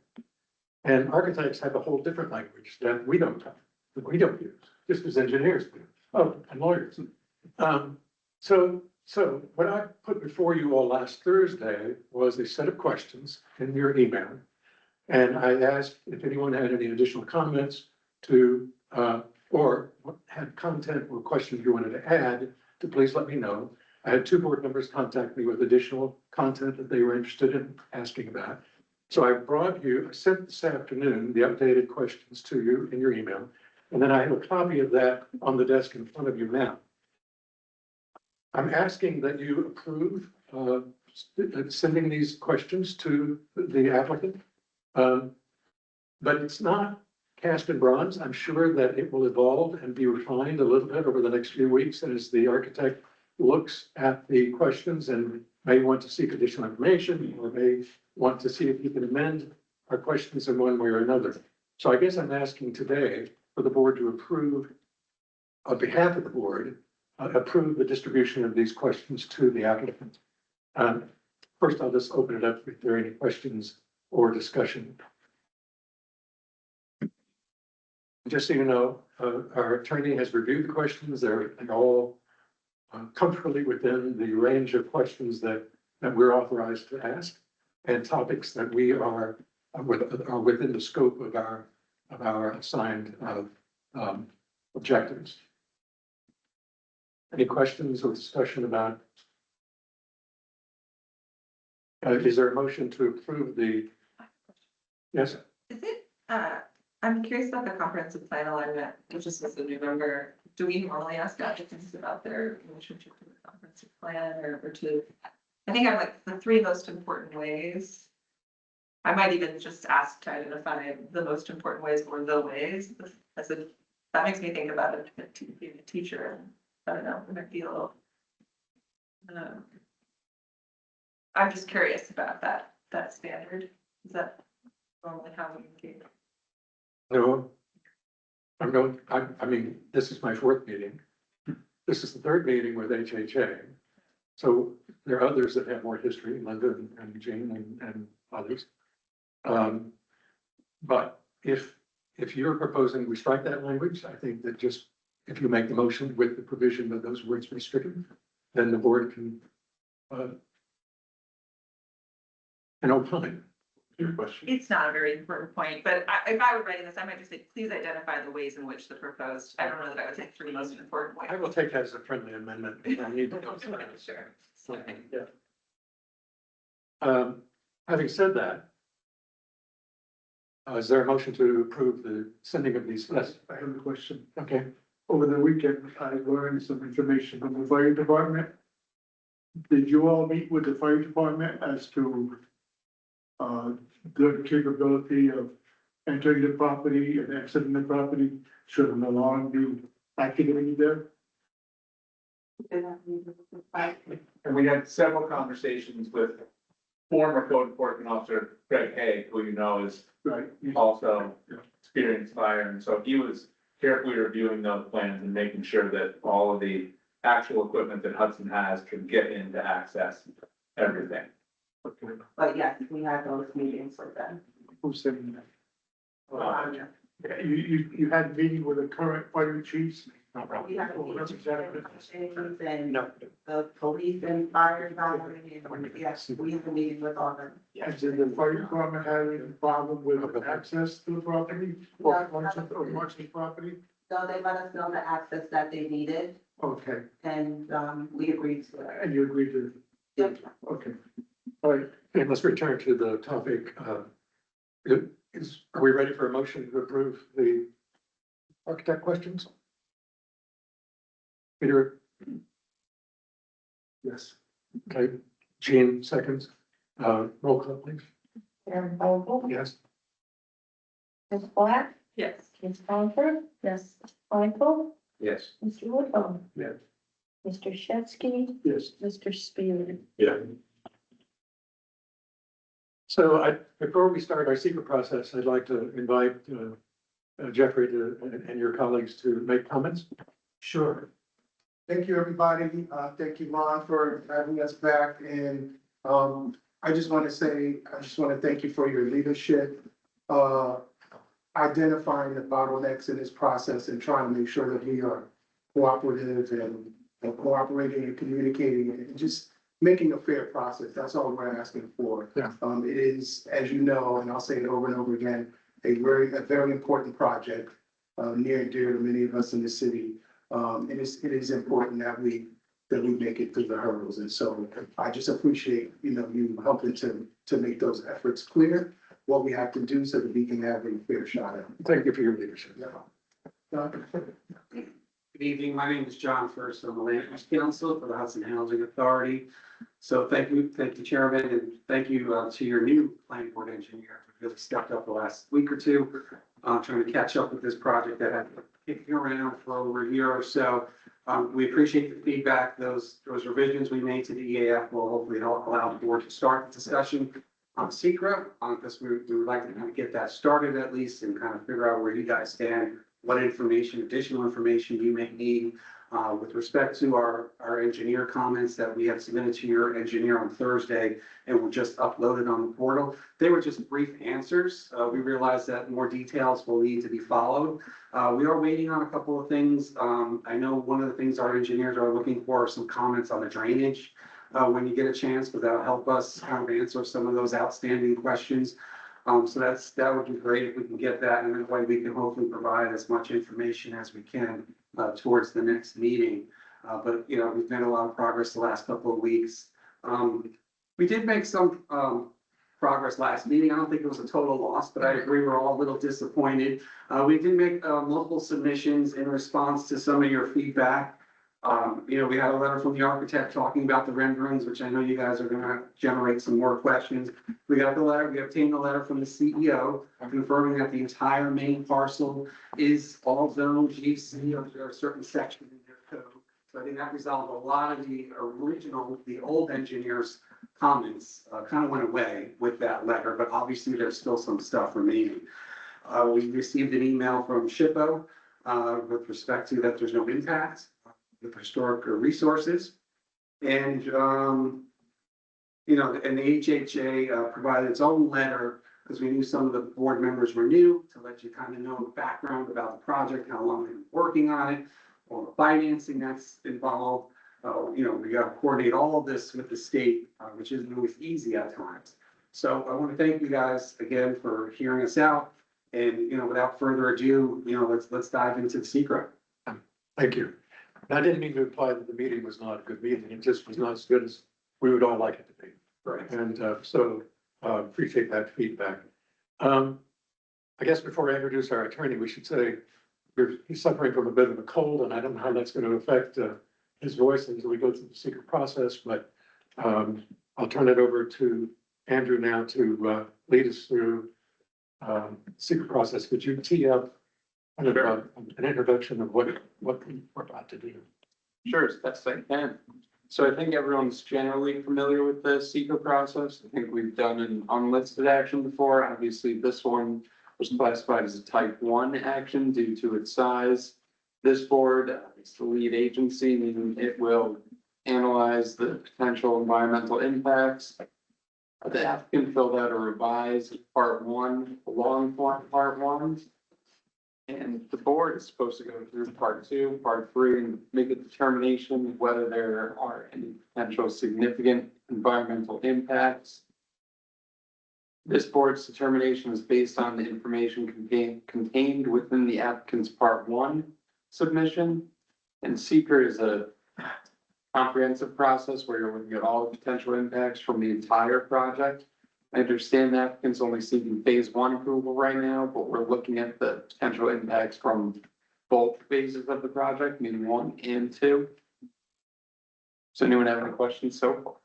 And architects have a whole different language that we don't have, that we don't use, just as engineers do. Oh, and lawyers. So what I put before you all last Thursday was a set of questions in your email. And I asked if anyone had any additional comments to, or had content or questions you wanted to add, to please let me know. I had 2 board members contact me with additional content that they were interested in asking about. So I sent this afternoon the updated questions to you in your email. And then I have a copy of that on the desk in front of you now. I'm asking that you approve sending these questions to the applicant. But it's not cast in bronze. I'm sure that it will evolve and be refined a little bit over the next few weeks as the architect looks at the questions and may want to seek additional information or may want to see if he can amend our questions in one way or another. So I guess I'm asking today for the board to approve, on behalf of the board, approve the distribution of these questions to the applicant. First, I'll just open it up if there are any questions or discussion. Just so you know, our attorney has reviewed the questions. They're all comfortably within the range of questions that we're authorized to ask and topics that we are within the scope of our assigned objectives. Any questions or discussion about? Is there a motion to approve the? Yes. Is it, I'm curious about the comprehensive plan alignment, which is as a new member. Do we normally ask applicants about their relationship to the comprehensive plan or to, I think I'm like the 3 most important ways. I might even just ask to identify the most important ways or the ways. That makes me think about it being a teacher. I don't know, it might be a little. I'm just curious about that standard. Is that normally how we engage? No. I mean, this is my 4th meeting. This is the 3rd meeting with HHA. So there are others that have more history, Linda and Jane and others. But if you're proposing we strike that language, I think that just if you make the motion with the provision that those words be stricken, then the board can opine. Your question. It's not a very important point, but if I were writing this, I might just say, please identify the ways in which the proposed, I don't know that I would say 3 most important ways. I will take that as a friendly amendment. I need to go. Sure. Yeah. Having said that, is there a motion to approve the sending of these lists? I have a question. Okay. Over the weekend, I learned some information from the fire department. Did you all meet with the fire department as to the capability of entering the property and exiting the property? Should an alarm be activated there? And we had several conversations with former code enforcement officer Greg Hay, who you know is Right. also experienced fire. And so he was carefully reviewing those plans and making sure that all of the actual equipment that Hudson has can get in to access everything. Okay. But yes, we had those meetings with them. Who's saying that? You had a meeting with the current fire chiefs? We have Or representatives? and No. the police and fire department, and yes, we have a meeting with all of them. And did the fire department have any problem with access to the property? Or Marshall's property? So they let us know the access that they needed, Okay, and, we agreed to it. and you agreed to, Yep. okay. All right, Okay, let's return to the topic. Are we ready for a motion to approve the architect questions? Peter, yes. okay, Jean, seconds. Roll call, please. Aaron Vogel, Yes. Ms. Black, Yes. Ms. Bamford. Yes. Michael, Yes. Mr. Woodhull. Yes. Mr. Shetzky, Yes. Mr. Spear. Yeah. So before we start our secret process, I'd like to invite Jeffrey and your colleagues to make comments. Sure. Thank you, everybody. Thank you, Lon, for having us back. And I just want to thank you for your leadership, identifying the bottlenecks in this process and trying to make sure that we are cooperative and cooperating and communicating and just making a fair process. That's all we're asking for. Yeah. It is, as you know, and I'll say it over and over again, a very important project, near and dear to many of us in the city. It is important that we make it through the hurdles. And so I just appreciate, you helping to make those efforts clear, what we have to do so that we can have a fair shot at it. Thank you for your leadership. Good evening, my name is John First, I'm the Land Use Council for the Hudson Housing Authority. So thank you, Chairman, and thank you to your new planning board engineer, who really stepped up the last week or two, trying to catch up with this project that had been kicking around for over a year or so. We appreciate the feedback, those revisions we made to the EAF will hopefully allow the board to start the discussion on SECRA, because we would like to kind of get that started at least and kind of figure out where you guys stand, what additional information you may need with respect to our engineer comments that we have submitted to your engineer on Thursday and were just uploaded on the portal. They were just brief answers. We realized that more details will need to be followed. We are waiting on a couple of things. I know one of the things our engineers are looking for are some comments on the drainage when you get a chance, but that'll help us kind of answer some of those outstanding questions. So that would be great if we can get that, and that way we can hopefully provide as much information as we can towards the next meeting. But we've made a lot of progress the last couple of weeks. We did make some progress last meeting. I don't think it was a total loss, but I agree we're all a little disappointed. We did make multiple submissions in response to some of your feedback. We had a letter from the architect talking about the renderings, which I know you guys are gonna generate some more questions. We obtained a letter from the CEO confirming that the entire main parcel is all zone GC, or there are certain sections in their code. So I think that resolved a lot of the old engineer's comments, kind of went away with that letter, but obviously there's still some stuff remaining. We received an email from SHPO with respect to that there's no impact with historic resources. And, and the HHA provided its own letter because we knew some of the board members were new, to let you kind of know the background about the project, how long they've been working on it, all the financing that's involved. We got to coordinate all of this with the state, which isn't always easy at times. So I want to thank you guys again for hearing us out. And, without further ado, let's dive into the secret. Thank you. And I didn't mean to imply that the meeting was not a good meeting. It just was not as good as we would all like it to be. Right. And so appreciate that feedback. I guess before I introduce our attorney, we should say he's suffering from a bit of a cold, and I don't know how that's going to affect his voice until we go through the secret process. But I'll turn it over to Andrew now to lead us through the secret process. Could you tee up an introduction of what we're about to do? Sure, as best I can. So I think everyone's generally familiar with the secret process. I think we've done an unlisted action before. Obviously, this one was classified as a type 1 action due to its size. This board is the lead agency, meaning it will analyze the potential environmental impacts, The applicant filled out a revised part one, long form part one. And the board is supposed to go through part two, part three, and make a determination whether there are any potential significant environmental impacts. This board's determination is based on the information contained within the applicant's part one submission. And seeker is a comprehensive process where you're looking at all the potential impacts from the entire project. I understand the applicant's only seeking phase one approval right now, but we're looking at the potential impacts from both phases of the project, meaning 1 and 2. Does anyone have any questions so far?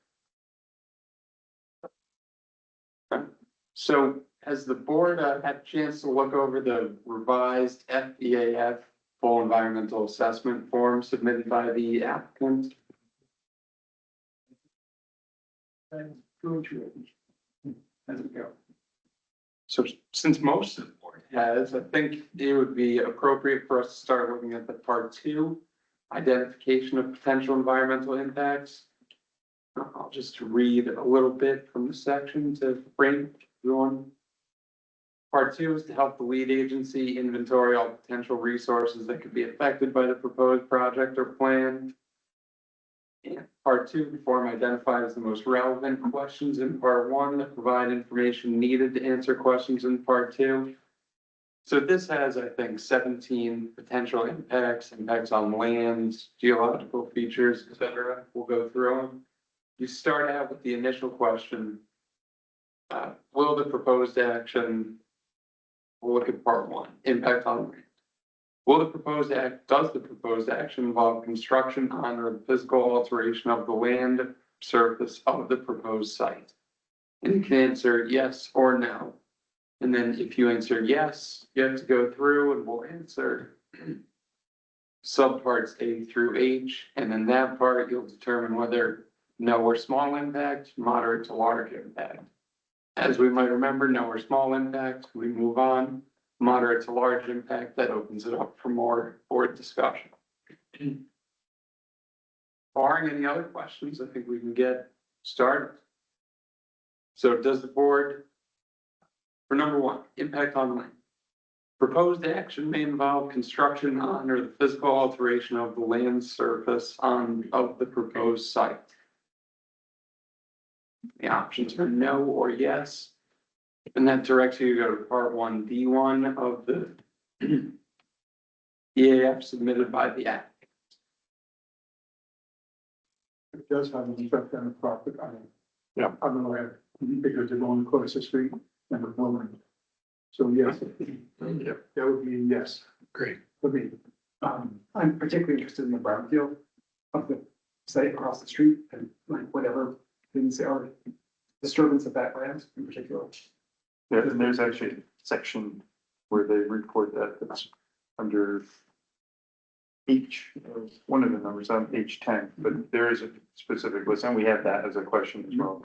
Okay. So has the board had a chance to look over the revised FEAF full environmental assessment form submitted by the applicant? As we go. So since most of the board has, I think it would be appropriate for us to start looking at the part two, identification of potential environmental impacts. I'll just read a little bit from the section to bring everyone. Part two is to help the lead agency inventory all potential resources that could be affected by the proposed project or plan. And part two, the form identifies the most relevant questions in part one that provide information needed to answer questions in part two. So this has, I think, 17 potential impacts on land, geological features, etc. We'll go through them. You start out with the initial question. Will the proposed action, we'll look at part one, impact on land. Does the proposed action involve construction on or physical alteration of the land surface of the proposed site? And you can answer yes or no. And then if you answer yes, you have to go through and we'll answer subparts A through H. And in that part, you'll determine whether no or small impact, moderate to large impact. As we might remember, no or small impact, we move on. Moderate to large impact, that opens it up for more board discussion. Barring any other questions, I think we can get started. So does the board, for number one, impact on land? Proposed action may involve construction on or the physical alteration of the land surface of the proposed site. The options are no or yes. And that directs you to go to part 1D1 of the EAF submitted by the applicant. It does have an effect on the property. Yeah. On the land, because they're going across the street and the building. So yes, that would be yes. Great. Would be, I'm particularly interested in the brownfield of the site across the street and like whatever things are disturbance of that land in particular. Yeah, and there's actually a section where they report that that's under each, one of the numbers on page 10, but there is a specific list, and we have that as a question as well.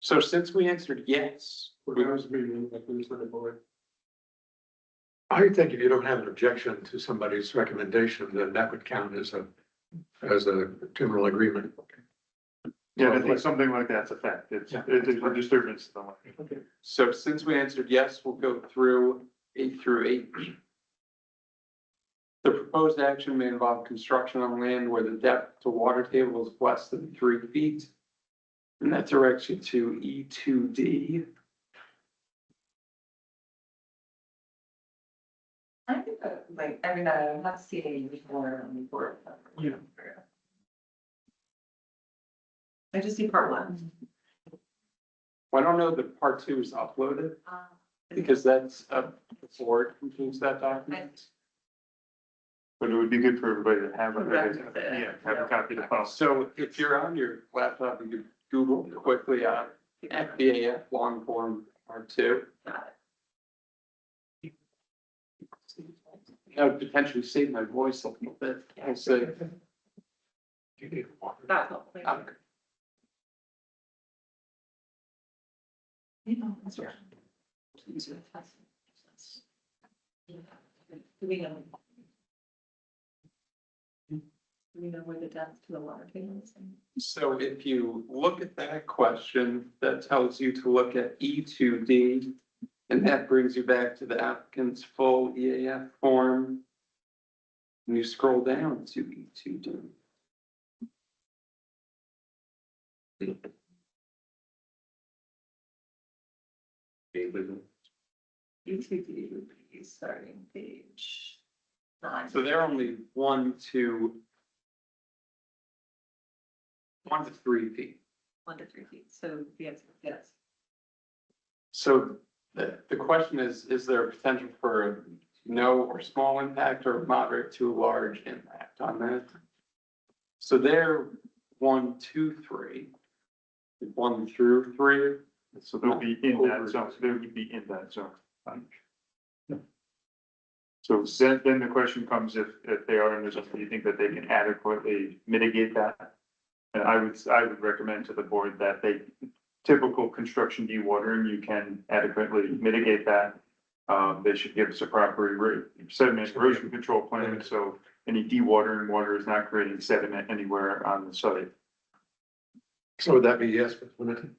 So since we answered yes, I think if you don't have an objection to somebody's recommendation, then that would count as a general agreement. Yeah, I think something like that's a fact. It's a disturbance to the land. Okay. so since we answered yes, we'll go through A through H. The proposed action may involve construction on land where the depth to water table is less than 3 feet. And that directs you to E2D. I think not seeing before on the board. Yeah. I just see part one. Well, I don't know that part two is uploaded because that's the board contains that document. But it would be good for everybody to have Yeah. have a copy of the file. So if you're on your laptop, you can Google quickly on FBAF long form part two. That would potentially save my voice a little bit. I'll say. That's helpful. Okay. Do we know? You know where the depth to the water table is? So if you look at that question, that tells you to look at E2D, and that brings you back to the applicant's full EAF form. And you scroll down to E2D. E2D would be starting page 9. So they're only 1 to 3 feet. 1 to 3 feet, so the answer is yes. So the question is there a potential for no or small impact or moderate to large impact on that? So they're 1, 2, 3. 1 through 3. So they'll be in that zone, so they would be in that zone. So then the question comes, if they are in the zone, do you think that they can adequately mitigate that? And I would recommend to the board that typical construction dewatering, you can adequately mitigate that. They should give us a proper sediment erosion control plan, so any dewatering water is not creating sediment anywhere on the site. So would that be yes, but limited?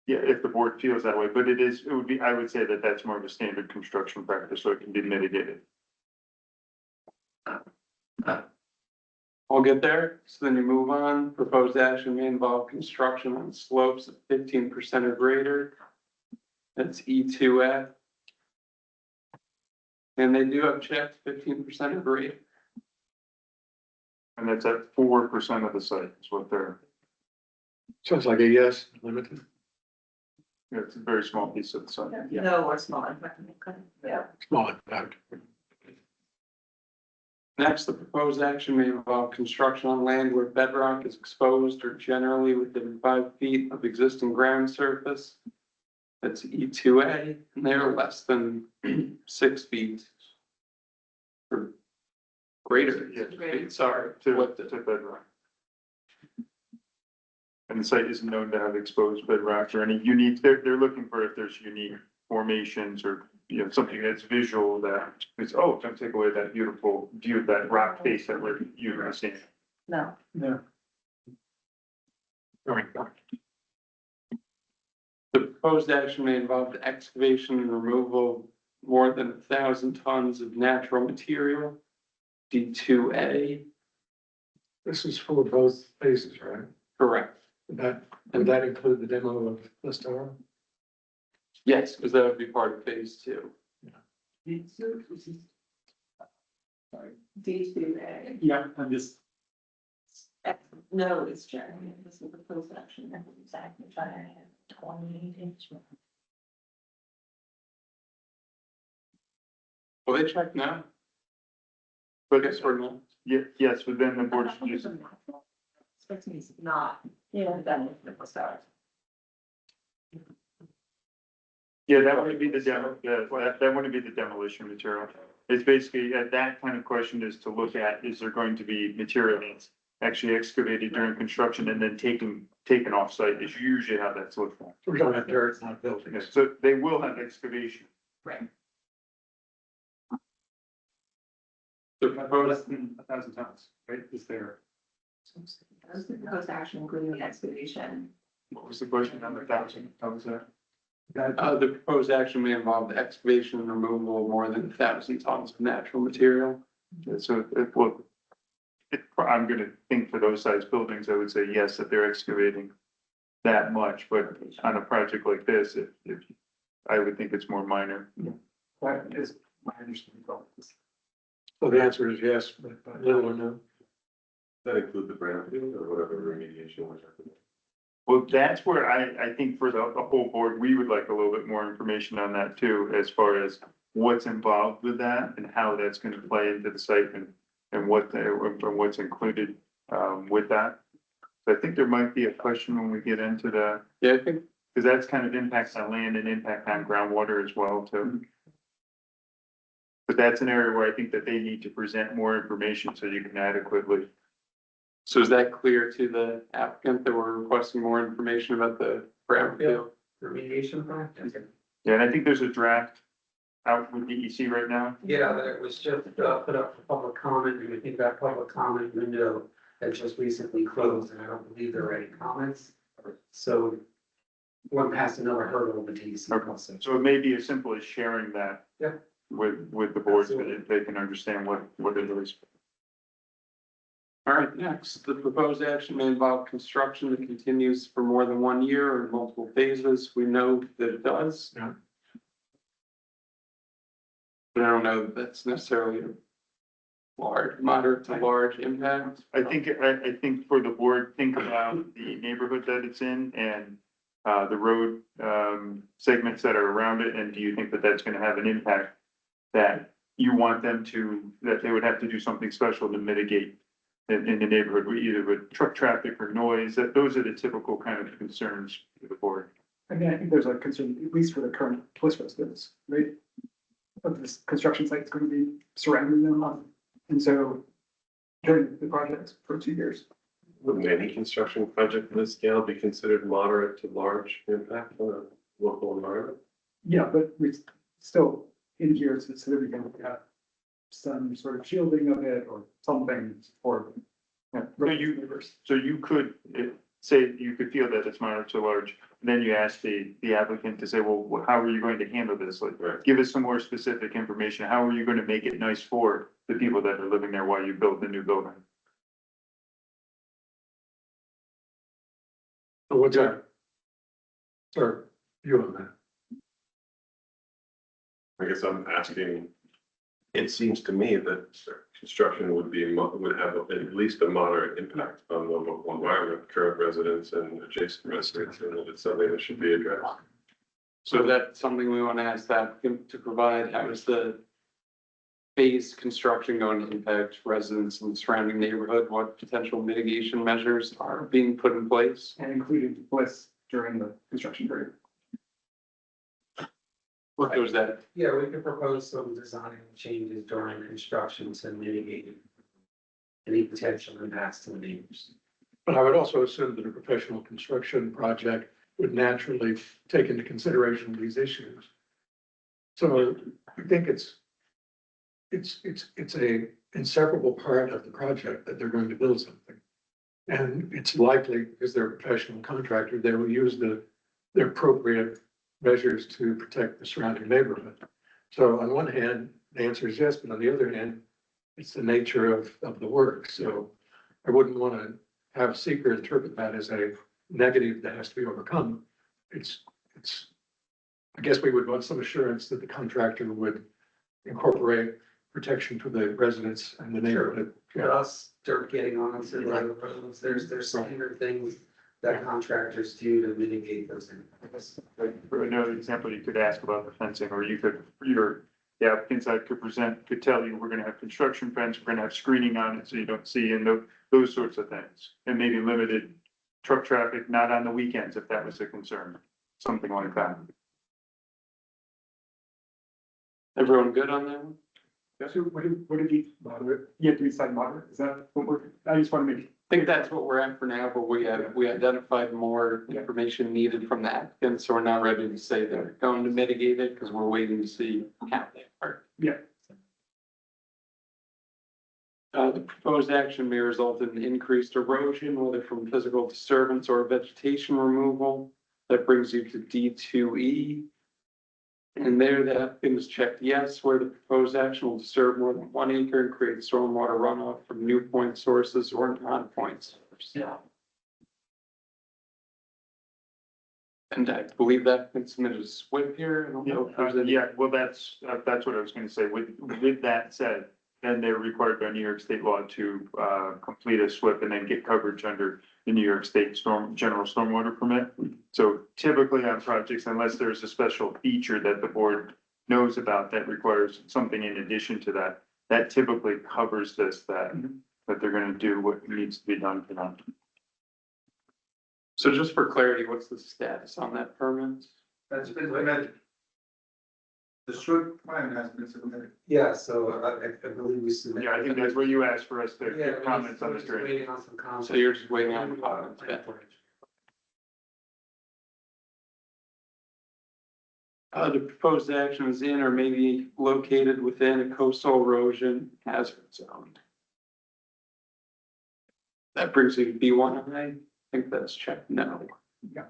Yeah, if the board feels that way, but it would be, I would say that that's more of a standard construction practice, so it can be mitigated. I'll get there. So then you move on. Proposed action may involve construction on slopes of 15% or greater. That's E2F. And they do have checked 15% or greater. And that's at 4% of the site is what they're, Sounds like a yes, limited. it's a very small piece of the site. No or small impact. Yeah. Small impact. Next, the proposed action may involve construction on land where bedrock is exposed or generally within 5 feet of existing ground surface. That's E2A, and they're less than 6 feet. Or greater, Yeah. 6 feet, sorry. To bedrock. And the site isn't known to have exposed bedrock or any unique, they're looking for if there's unique formations or, something that's visual that is, oh, don't take away that beautiful view of that rock face that we're used to seeing. No. The proposed action may involve the excavation and removal of more than 1,000 tons of natural material. D2A, This is for both phases, right? correct. Would that include the demo of the store? Yes, because that would be part of phase 2. D2A. Yeah, I'm just, No, it's Jeremy. This is the proposed action. Exactly, 28 inch. Will they check now? But Yes or no? yes, but then the board should just, Strikes me as not. Yeah. That was start. yeah, that wouldn't be the demo, that wouldn't be the demolition material. It's basically, that kind of question is to look at, is there going to be material that's actually excavated during construction and then taken off site is usually how that's looked at. We're talking about dirt, not buildings. Yes, so they will have excavation. Right. The less proposed, than 1,000 tons, right, is there? That was the proposed action, including the excavation. What was the question on the 1,000? How was that? the proposed action may involve the excavation and removal of more than 1,000 tons of natural material. So I'm gonna think for those size buildings, I would say yes, that they're excavating that much, but on a project like this, if I would think it's more minor. That is my understanding of this. So the answer is yes, but little or no. Does that include the brownfield or whatever remediation was happening? Well, that's where I think for the whole board, we would like a little bit more information on that too, as far as what's involved with that and how that's gonna play into the site and what's included with that. So I think there might be a question when we get into the, Yeah, I think, because that's kind of impacts on land and impact on groundwater as well too. But that's an area where I think that they need to present more information so you can adequately. so is that clear to the applicant that we're requesting more information about the brownfield? Remediation plan? Yeah, and I think there's a draft out with DEC right now? Yeah, that was just put up for public comment, and I think that public comment window has just recently closed, and I don't believe there are any comments. So one past another hurdle with the DEC process. So it may be as simple as sharing that. Yeah. With the board so that they can understand what it is. All right, next, the proposed action may involve construction that continues for more than 1 year or in multiple phases. We know that it does. Yeah. But I don't know that that's necessarily a large, moderate to large impact. I think for the board, think about the neighborhood that it's in and the road segments that are around it, and do you think that that's gonna have an impact that you want them to, that they would have to do something special to mitigate in the neighborhood, either with truck traffic or noise, that those are the typical kind of concerns for the board. I mean, I think there's a concern, at least for the current Twist residents, right? Of this construction site is going to be surrounding them, and so during the project for 2 years. Wouldn't any construction project of this scale be considered moderate to large impact on a local environment? Yeah, but we still in here, it's considered going to have some sort of shielding of it or something for. Yeah. So you could say, you could feel that it's moderate to large, and then you ask the applicant to say, well, how are you going to handle this? Like, Right. give us some more specific information. How are you going to make it nice for the people that are living there while you build the new building? So what's our, sir, view on that? I guess I'm asking, it seems to me that construction would have at least a moderate impact on the local environment, current residents and adjacent residents, and that it's something that should be addressed. So that's something we want to ask that to provide. How is the phased construction going to impact residents in the surrounding neighborhood? What potential mitigation measures are being put in place? And including bliss during the construction period. What goes that? Yeah, we could propose some design changes during construction to mitigate any potential impacts to the neighbors. But I would also assume that a professional construction project would naturally take into consideration these issues. So I think it's a inseparable part of the project that they're going to build something. And it's likely, because they're a professional contractor, they will use their appropriate measures to protect the surrounding neighborhood. So on one hand, the answer is yes, but on the other hand, it's the nature of the work. So I wouldn't want to have seeker interpret that as a negative that has to be overcome. I guess we would want some assurance that the contractor would incorporate protection for the residents and the neighborhood. For us, dirt getting onto the roads, there's standard things that contractors do to mitigate those impacts. For another example, you could ask about the fencing, or you could, the applicant side could tell you, we're gonna have construction fence, we're gonna have screening on it so you don't see, and those sorts of things. And maybe limited truck traffic, not on the weekends, if that was a concern, something like that. Everyone good on that one? So what did he moderate? You have to decide moderate, is that what I just want to make. I think that's what we're at for now, but we identified more information needed from the applicant, so we're not ready to say they're going to mitigate it, because we're waiting to see how they are. Yeah. The proposed action may result in increased erosion, whether from physical disturbance or vegetation removal. That brings you to D2E. And there, the applicant has checked yes, where the proposed action will disturb more than 1 acre and create stormwater runoff from new point sources or non-point sources. Yeah. And I believe that can submit a SWIP here. I don't know if there's any. Yeah, well, that's what I was gonna say. With that said, then they're required by New York State law to complete a SWIP and then get coverage under the New York State general stormwater permit. So typically on projects, unless there's a special feature that the board knows about that requires something in addition to that, that typically covers this, that they're gonna do what needs to be done for them. So just for clarity, what's the status on that permit? That's been submitted. The SWIP plan has been submitted. Yeah, so I believe we submitted. Yeah, I think that's where you asked for us to Yeah, give comments on we're the just street. waiting on some comments. So you're just waiting on comments. The proposed action is in or may be located within a coastal erosion hazard zone. That brings you to B1. I think that's checked no. Yeah,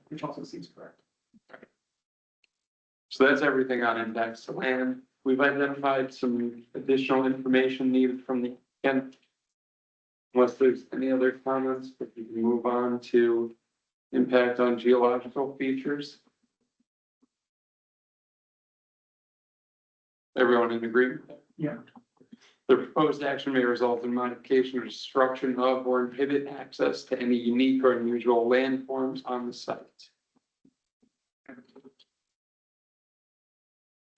which also seems correct. So that's everything on impacts to land. We've identified some additional information needed from the applicant. Unless there's any other comments, but we can move on to impact on geological features. Everyone in agreement? Yeah. The proposed action may result in modification or destruction of or inhibit access to any unique or unusual landforms on the site.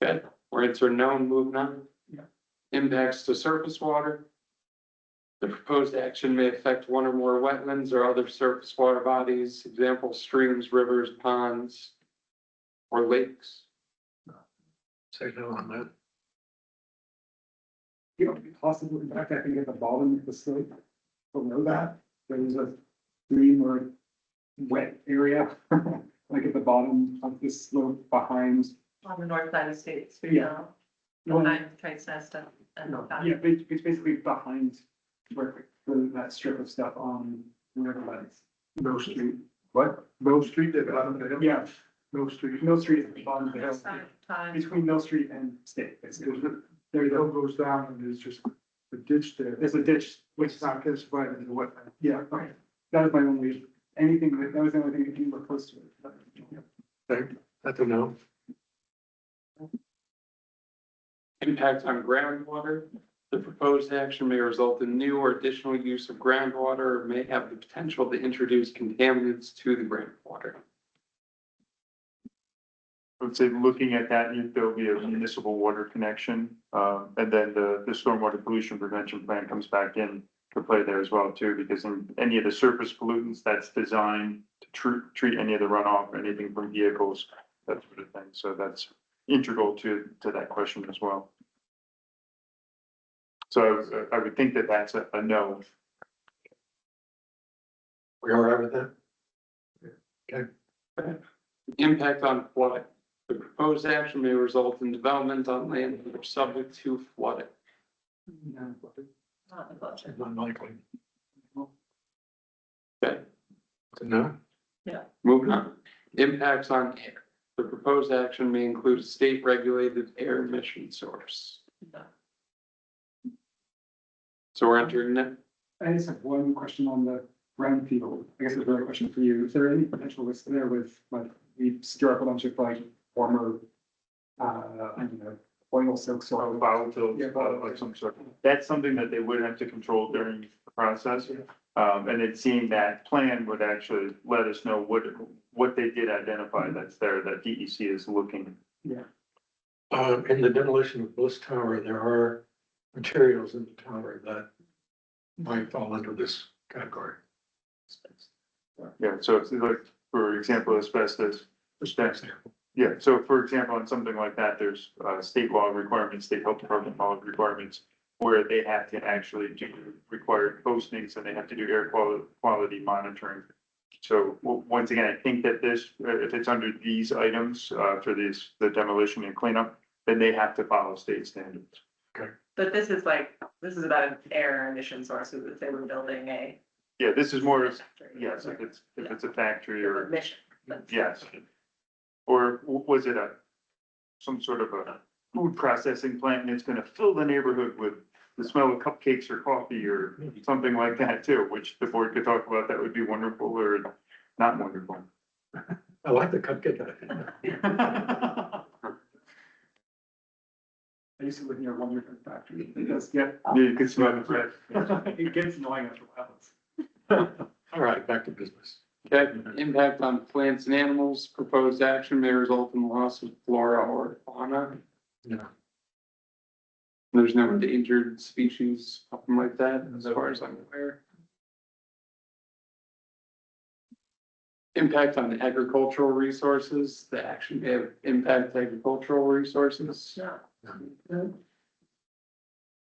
Okay, we're answering no and moving on. Yeah. Impacts to surface water. The proposed action may affect one or more wetlands or other surface water bodies, example streams, rivers, ponds, or lakes. Say no on that. You know, possible, in fact, I think at the bottom of the slope, below that, there's a stream or wet area, like at the bottom of this slope behind. On the north side of State Street Yeah. now, behind Trace Nesta and. Yeah, it's basically behind where that strip of stuff on Riverlands. Mill Street. What? Mill Street, at the bottom of the hill? Yeah, Mill Street. Mill Street is at the bottom of the hill, Side time. between Mill Street and State, basically. There's The hill a, goes down and there's just a ditch there. there's a ditch, which It's not classified as a wetland. yeah, okay. That was my only, that was the only thing that came close to it. Okay, that's a no. Impact on groundwater. The proposed action may result in new or additional use of groundwater or may have the potential to introduce contaminants to the groundwater. I would say, looking at that, there'll be a municipal water connection, and then the stormwater pollution prevention plan comes back in to play there as well too, because in any of the surface pollutants, that's designed to treat any of the runoff, anything from vehicles, that sort of thing. So that's integral to that question as well. So I would think that that's a no. We all right with that? Okay. Impact on flooding. The proposed action may result in development on land that are subject to flooding. Not in the budget. Unlikely. Okay, It's a no. moving on. Impacts on air. The proposed action may include a state-regulated air emission source. No. So we're entering that. I just have one question on the brownfield. I guess it's a better question for you. Is there any potential risk there with, like, we stir up a bunch of like former, oil soaked soil? Volatile, Yeah, like some sort. That's something that they would have to control during the process. And then seeing that plan would actually let us know what they did identify that's there, that DEC is looking. Yeah. In the demolition of Bliss Tower, there are materials in the tower that might fall under this category. Yeah, so it's like, for example, asbestos. Example. Yeah, so for example, on something like that, there's state law requirements, state health department law requirements, where they have to actually do required postings and they have to do air quality monitoring. So once again, I think that this, if it's under these items for the demolition and cleanup, then they have to follow state standards. But this is about an air emission source, if they were building a. Yeah, this is more, factory. yes, if it's a factory or, Emission. but- yes. Or was it some sort of a food processing plant and it's gonna fill the neighborhood with the smell of cupcakes or coffee or something like that too, which the board could talk about, that would be wonderful or not wonderful. I like the cupcake idea. I used to live near one different factory. It does get, You could smell the bread. it gets annoying after a while. All right, back to business. Okay, impact on plants and animals. Proposed action may result in loss of flora or fauna. No. There's no endangered species, something like that, as far as I'm aware. Impact on agricultural resources. The action may have impact agricultural resources. No.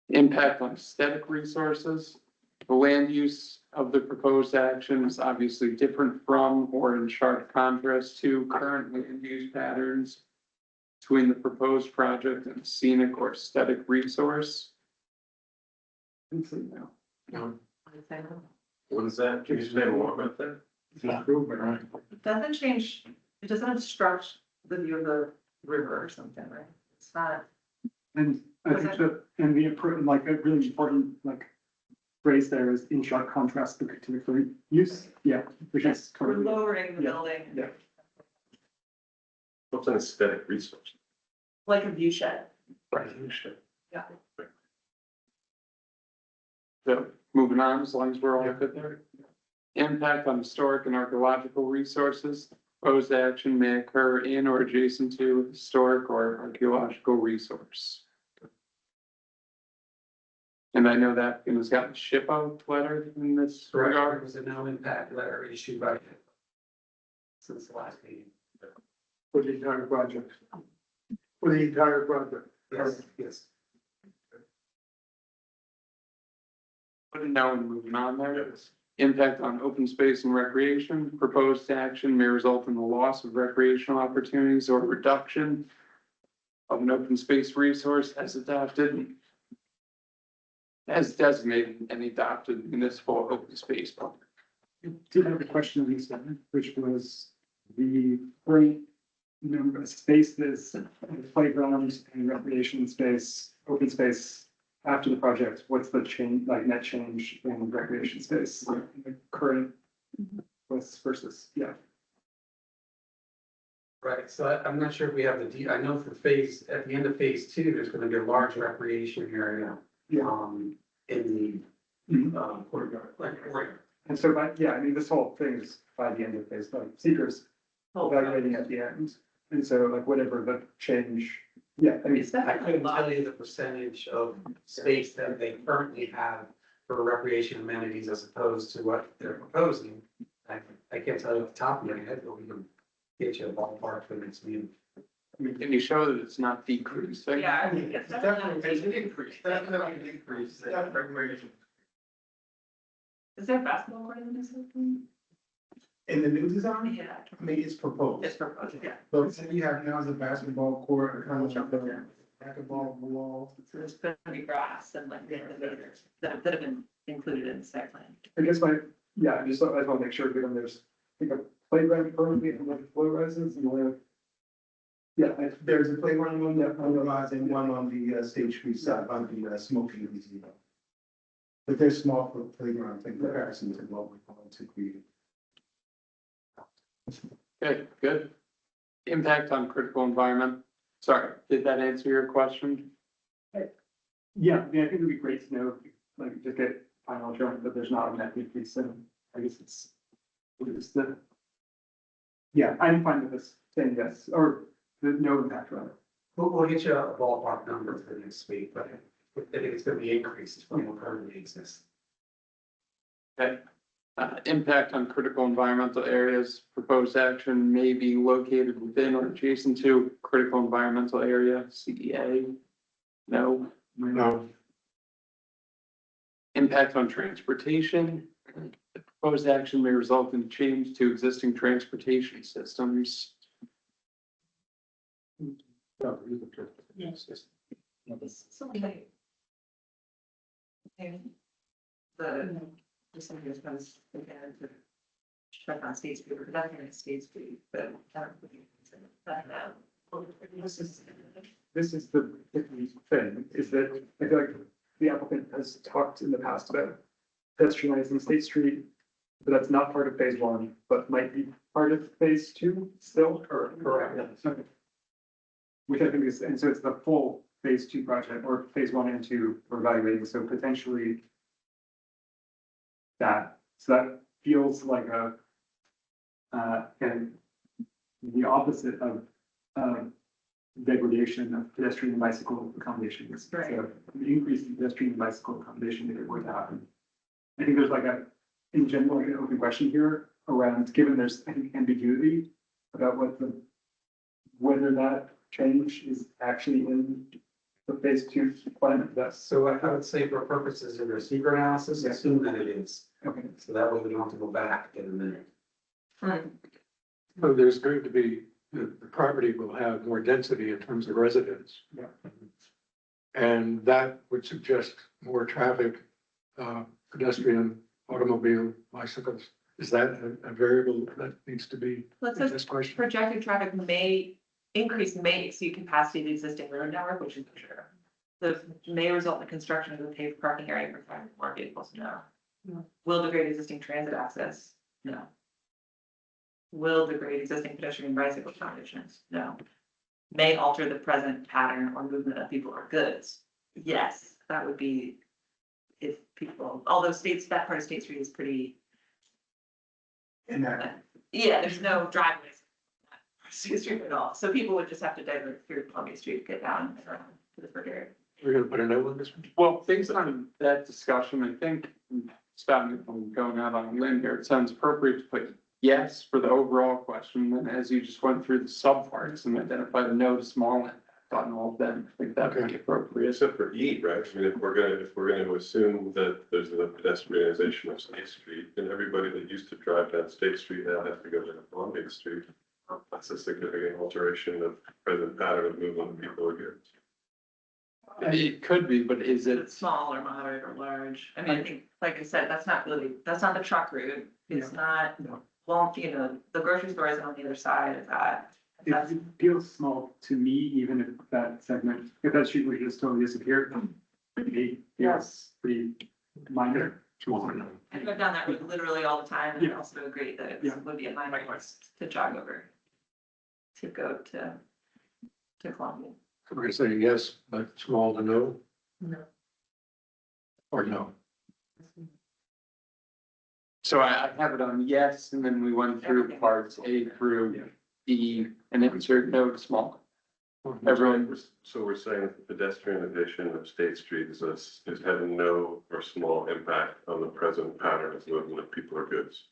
Impact on aesthetic resources. The land use of the proposed action is obviously different from or in sharp contrast to current land use patterns between the proposed project and scenic or aesthetic resource. No. What is that? Can you say more about that? It's an improvement, right? It doesn't change, it doesn't obstruct the view of the river or something, right? It's not. And I think that, and the important, like, a really important, like, phrase there is in sharp contrast to the current use, yeah, which is We're currently. lowering the Yeah. building. Yeah. What's an aesthetic resource? Like a view shed. Yeah. So moving on, as long as we're all good there. Impact on historic and archaeological resources. Proposed action may occur in or adjacent to historic or archaeological resource. And I know that it has got the SHPO letter in this There regard. was a no impact letter issued by since the last meeting. For the entire project. For the entire project. Yes, yes. Put a no and moving on there. Impact on open space and recreation. Proposed action may result in the loss of recreational opportunities or reduction of an open space resource as adopted, as designated and adopted municipal open space plan. I did have a question on this one, which was the current number of spaces, playgrounds and recreation space, open space. After the project, what's the change, like net change in recreation space, in the current versus, yeah. Right, so I'm not sure if we have I know for at the end of phase two, there's gonna be a large recreation area. Yeah. In the, courtyard, courtyard. And so, yeah, I mean, this whole thing is by the end of phase, like seekers evaluating at the end. And so like whatever the change, yeah, I mean, I couldn't tell you the percentage of space that they currently have for recreation amenities as opposed to what they're proposing. I can't tell you off the top of my head, but we can get you a ballpark for next meeting. Can you show that it's not decreasing? Yeah, I think it's definitely. It's an increase, definitely an increase. Recreation. Is there a basketball court in this? In the new design, Yeah, I mean, it's proposed. it's proposed, yeah. But what you have now is a basketball court, a kind of racquetball wall. So there's gonna be grass and like the elevators that have been included in the site plan. I guess I just want to make sure, given there's, I think a playground currently in the low rises, and we have. Yeah, There's a playground on the rise and one on the State Street side by the smoking museum. But they're small for playgrounds in comparison to what we're going to create. Okay, good. Impact on critical environment. Sorry, did that answer your question? yeah, I mean, I think it'd be great to know, like, just get final assurance that there's not a net decrease, and I guess it's. What is the? Yeah, I'm fine with this, saying yes, or the no impact rather. We'll get you a ballpark number for next week, but I think it's gonna be increased from what currently exists. Okay. Impact on critical environmental areas. Proposed action may be located within or adjacent to critical environmental area, CEA. No. No. Impact on transportation. The proposed action may result in change to existing transportation systems. So like. The, just some of this comes again to check on State Street, or not in State Street, but I don't really consider that now. This is the thing, is that I feel like the applicant has talked in the past about pedestrianizing State Street, but that's not part of phase one, but might be part of phase two still, or correct? Yeah, okay. Which I think is, and so it's the full phase two project, or phase one and two we're evaluating, so potentially so that feels like and the opposite of, degradation of pedestrian and bicycle accommodations. Right. So an increase in pedestrian and bicycle accommodation if it were to happen. I think there's like in general, like an open question here around, given there's, I think, ambiguity about whether that change is actually in the phase two plan. So I would say for purposes of your secret analysis, Yeah. assume that it is. Okay. So that way we don't have to go back in a minute. So there's going to be the property will have more density in terms of residents. Yeah. And that would suggest more traffic, pedestrian, automobile, bicycles. Is that a variable that needs to be Let's in say this question? projected traffic may exceed capacity of the existing road network, which is for sure. The may result in the construction of a paved parking area for driving more vehicles, no. Will degrade existing transit access, no. Will degrade existing pedestrian and bicycle conditions, no. May alter the present pattern or movement of people or goods, yes, that would be if people, although that part of State Street is pretty, And that, yeah, there's no driveways. State Street at all, so people would just have to divert through Columbia Street, get down and around to the Fort area. We're gonna put a note on this one? Well, based on that discussion, I think, stop me if I'm going out on a limb here, it sounds appropriate to put yes for the overall question, and as you just went through the subparts and identified a no to small impact on all of them, I think that would be appropriate. Except for E, right? I mean, if we're gonna assume that there's the pedestrianization of State Street, then everybody that used to drive down State Street now has to go down Columbia Street. That's a significant alteration of present pattern of movement of people here. It could be, but is Is it? it small or moderate or large? I mean, I think, like I said, that's not the truck route. It's not, No. well, the grocery store isn't on the other side of that. That's, It feels small to me, even if that segment, if that street were just totally disappeared, it feels pretty minor. Small enough. I go down that route literally all the time, and I Yeah. also agree that Yeah. it would be a minor cost to jog over. To go to Columbia. So we're gonna say yes, but small to no, No. or no? So I have it on yes, and then we went through parts A through E, and it was no to small. Everyone, So we're saying that the pedestrianization of State Street is having no or small impact on the present pattern of movement of people or goods.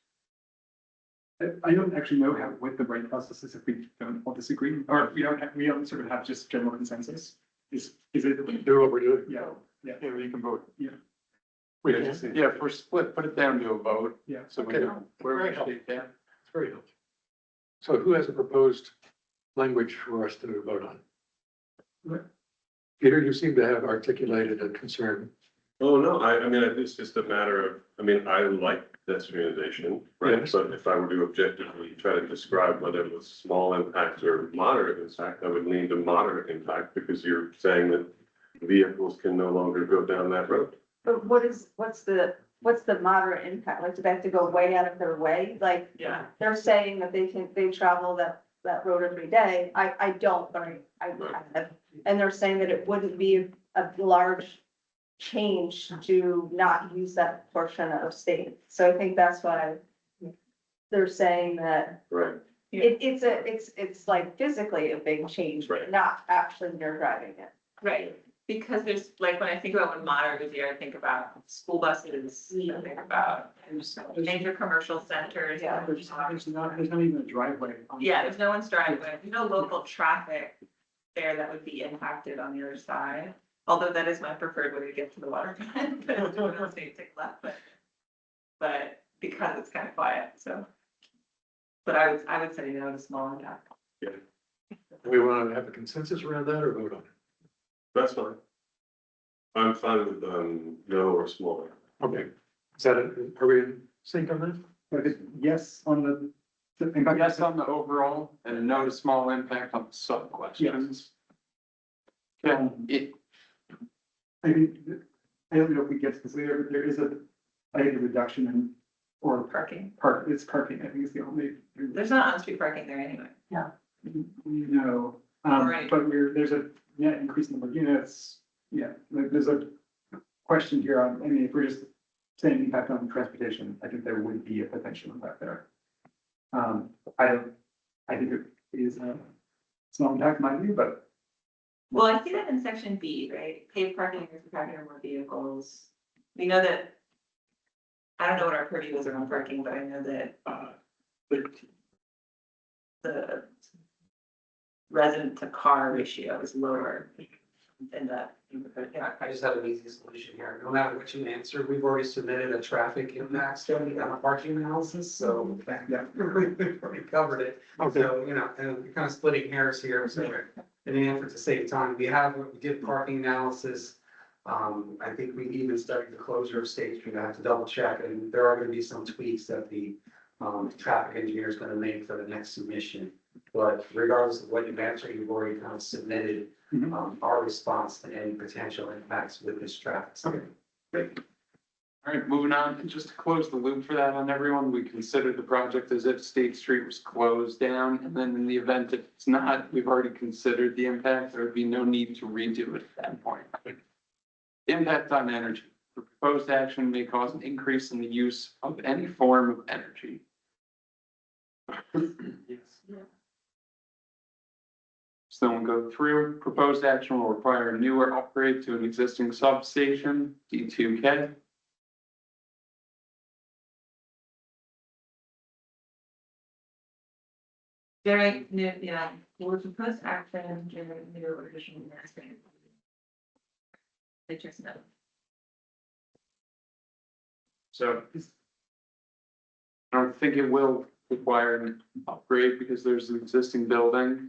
I don't actually know how, what the right process is if we don't all disagree, or if we don't sort of have just general consensus. Is it? Do what we're doing. Yeah, yeah, you can vote. We Yeah, can. just- Yeah, if we're split, put it down to a vote. Yeah. So we Okay. know where we Very helpful. should stand. It's very helpful. So who has a proposed language for us to vote on? Peter, you seem to have articulated a concern. Oh, no, I mean, it's just a matter of, I mean, I like pedestrianization, right? Yes. But if I were to objectively try to describe whether it was small impact or moderate impact, I would lean to moderate impact because you're saying that vehicles can no longer go down that road. But what's the moderate impact? Like, do they have to go way out of their way? Like, Yeah. they're saying that they travel that road every day. I don't, but I have. And they're saying that it wouldn't be a large change to not use that portion of state. So I think that's why they're saying that Right. it's like physically a big change, but Right. not actually when you're driving it. Right, because there's, like, when I think about what moderate would be, I think about school buses, I think about major commercial centers. Yeah. There's not even a driveway. Yeah, there's no one's driveway, there's no local traffic there that would be impacted on the other side. Although that is my preferred way to get to the waterfront, but it's one state take left, but because it's kind of quiet, so. But I would say no to small impact. Do we want to have a consensus around that or vote on it? That's fine. I'm fine with, no or small. Okay, is that, are we in sync on that? But if yes on the. Yes on the overall and no to small impact on the sub questions. Okay, I mean, I don't know if we get to this later, but there is I think a reduction in, or Parking, it's parking, I think is the only. there's not on-street parking there anyway. No, Right. but there's a net increase in number of units, yeah, like, there's a question here on, I mean, if we're just saying impact on transportation, I think there would be a potential impact there. I think it is a small impact in my view, but Well, I see that in section B, right? Paved parking or for parking or more vehicles. We know that. I don't know what our purview is around parking, but I know that, the resident to car ratio is lower in the neighborhood. Yeah. I just have an easy solution here. No matter what you answer, we've already submitted a traffic impact study and a parking analysis, so we've already covered it. So, you know, and we're kind of splitting hairs here, so in an effort to save time, we did parking analysis. I think we even studied the closure of State Street. I have to double check, and there are gonna be some tweaks that the traffic engineer is gonna make for the next submission. But regardless of what you've answered, you've already kind of submitted our response to any potential impacts with this traffic study. All right, moving on, and just to close the loop for that on everyone, we considered the project as if State Street was closed down, and then in the event that it's not, we've already considered the impact, there would be no need to redo it at that point. Impact on energy. The proposed action may cause an increase in the use of any form of energy. Yes. So we'll go through. Proposed action will require a new or upgrade to an existing substation, D2K. Generate new, yeah, will propose action, generate new or additional investment. Matrix note. So I don't think it will require an upgrade because there's an existing building.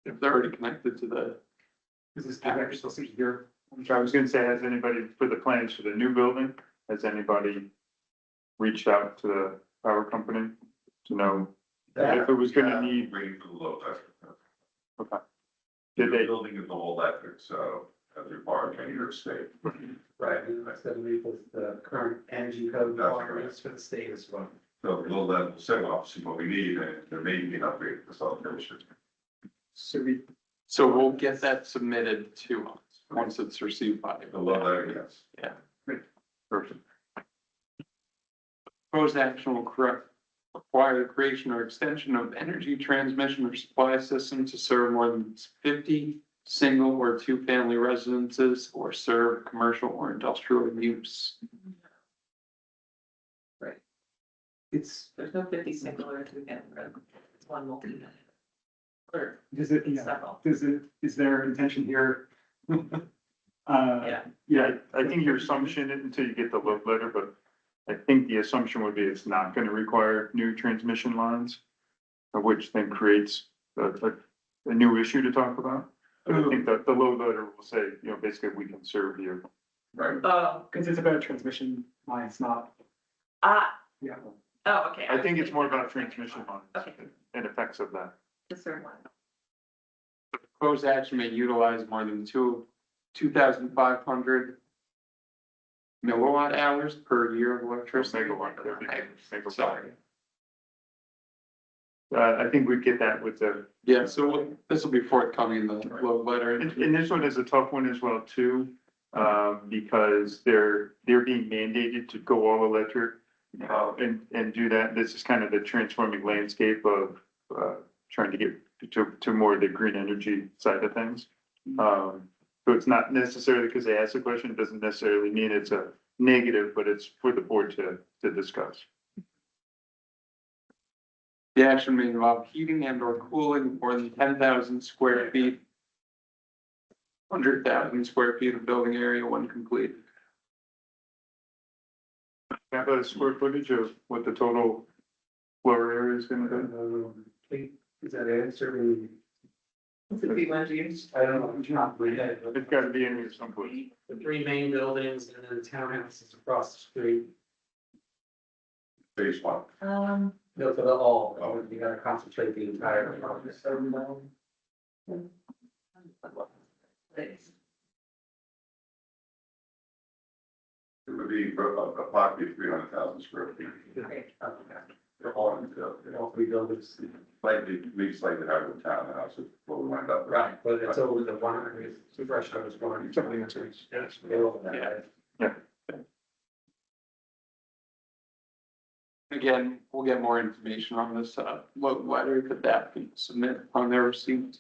If they're already connected to the. Is this actually supposed to be here? I was gonna say, has anybody, for the plans for the new building, has anybody reached out to the power company to know if it was gonna need? Waiting for the low pressure. Okay. The Did they, building is all electric, so as required by New York State. Right, and I said we put the current energy code requirements for the state as well. So we'll let, say, obviously what we need, and there may be an upgrade to the substation. So we'll get that submitted to us once it's received by. The low letter, yes. Yeah. perfect. Proposed action will require the creation or extension of energy transmission or supply system to serve more than 50 single or two-family residences or serve commercial or industrial use. Right. It's, There's no 50 single or two family residence. It's one multi-unit. Or Does it, several. is there intention here? Yeah. Yeah, I think your assumption, until you get the love letter, but I think the assumption would be it's not gonna require new transmission lines, which then creates a new issue to talk about. But I think that the low letter will say, you know, basically we can serve you. Right. Oh, Because it's about transmission lines, not, yeah. oh, okay. I think it's more about transmission lines Okay. and effects of that. The third one. The proposed action may utilize more than 2,500 milliwatt hours per year of electricity. Megawatt. Sorry. I think we'd get that with the, Yeah, so this will be forthcoming in the love letter. and this one is a tough one as well too, because they're being mandated to go all electric. And do that. This is kind of the transforming landscape of, trying to get to more of the green energy side of things. So it's not necessarily because they asked the question, it doesn't necessarily mean it's a negative, but it's for the board to discuss. The action may involve heating and or cooling of more than 10,000 square feet. 100,000 square feet of building area when completed. Have a square footage of what the total floor area is gonna be? is that answering? What's it be one to use? I don't know, top of my head, but It's gotta be in here someplace. the three main buildings and then the townhouses across the street. Phase one. No, for the all, you gotta concentrate the entire project. It would be approximately 300,000 square feet. They're all in the, All three buildings. slightly higher than townhouses, what we wind up with. Right, but it's over the 100, the threshold is 100. Something that's, yes. Yeah. Again, we'll get more information on this, letter that that can submit on their receipt.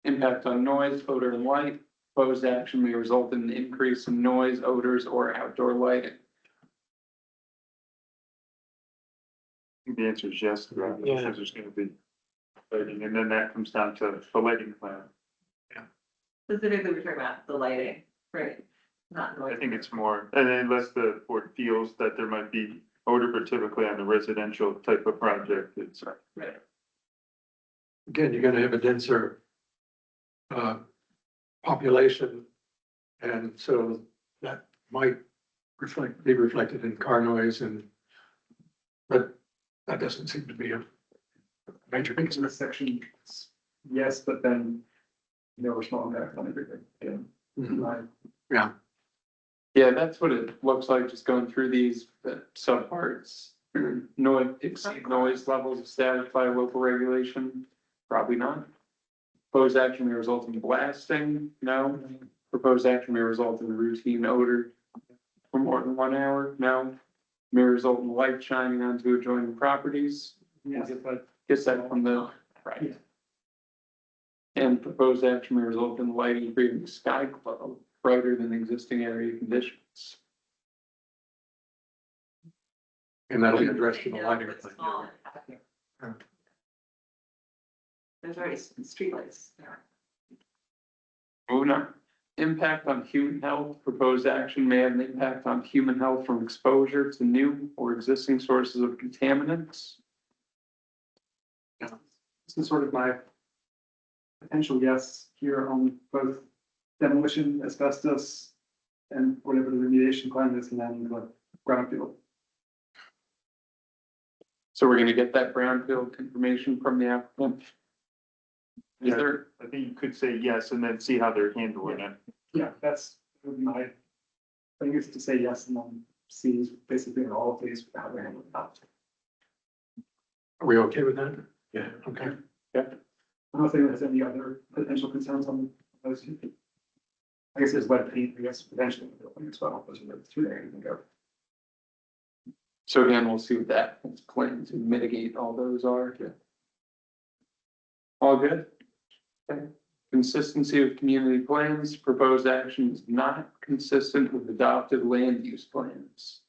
Impact on noise, odor, and light. Proposed action may result in an increase in noise, odors, or outdoor lighting. I think the answer is yes to that, Yeah. because there's gonna be lighting, and then that comes down to the lighting plan. Specifically, we're talking about the lighting, right? Not noise. I think it's more, and unless the board feels that there might be odor, but typically on the residential type of project, it's. Right. Again, you're gonna have a denser population. And so that might be reflected in car noise but that doesn't seem to be a major In concern. this section, yes, but then no small impact on everything. Again, Mhm. Yeah, that's what it looks like, just going through these subparts. Noise, exceed noise levels established by local regulation, probably not. Proposed action may result in blasting, no. Proposed action may result in routine odor for more than 1 hour, no. May result in light shining onto adjoining properties. Yes, but Gets that from the, right. And proposed action may result in lighting creating sky glow brighter than existing area conditions. And that'll be addressed in the Yeah, lighting. it's plan. small. There's already some streetlights there. Moving on. Impact on human health. Proposed action may have an impact on human health from exposure to new or existing sources of contaminants. this is sort of my potential yes here on both demolition, asbestos, and whatever the remediation plan is, and then the brownfield. So we're gonna get that brownfield information from the applicant. Is Yeah. there, I think you could say yes and then see how they're handling it. Yeah, that's my thing is to say yes and then see basically in all of these how they're handling that. Are we okay with that? Yeah. Okay. I don't think there's any other potential concerns on those two. I guess there's lead paint, I guess, potentially in the building as well, those are the two there you can go. so again, we'll see what that plan to mitigate all those are. All good? Okay. Consistency of community plans, proposed action is not consistent with adopted land use plans.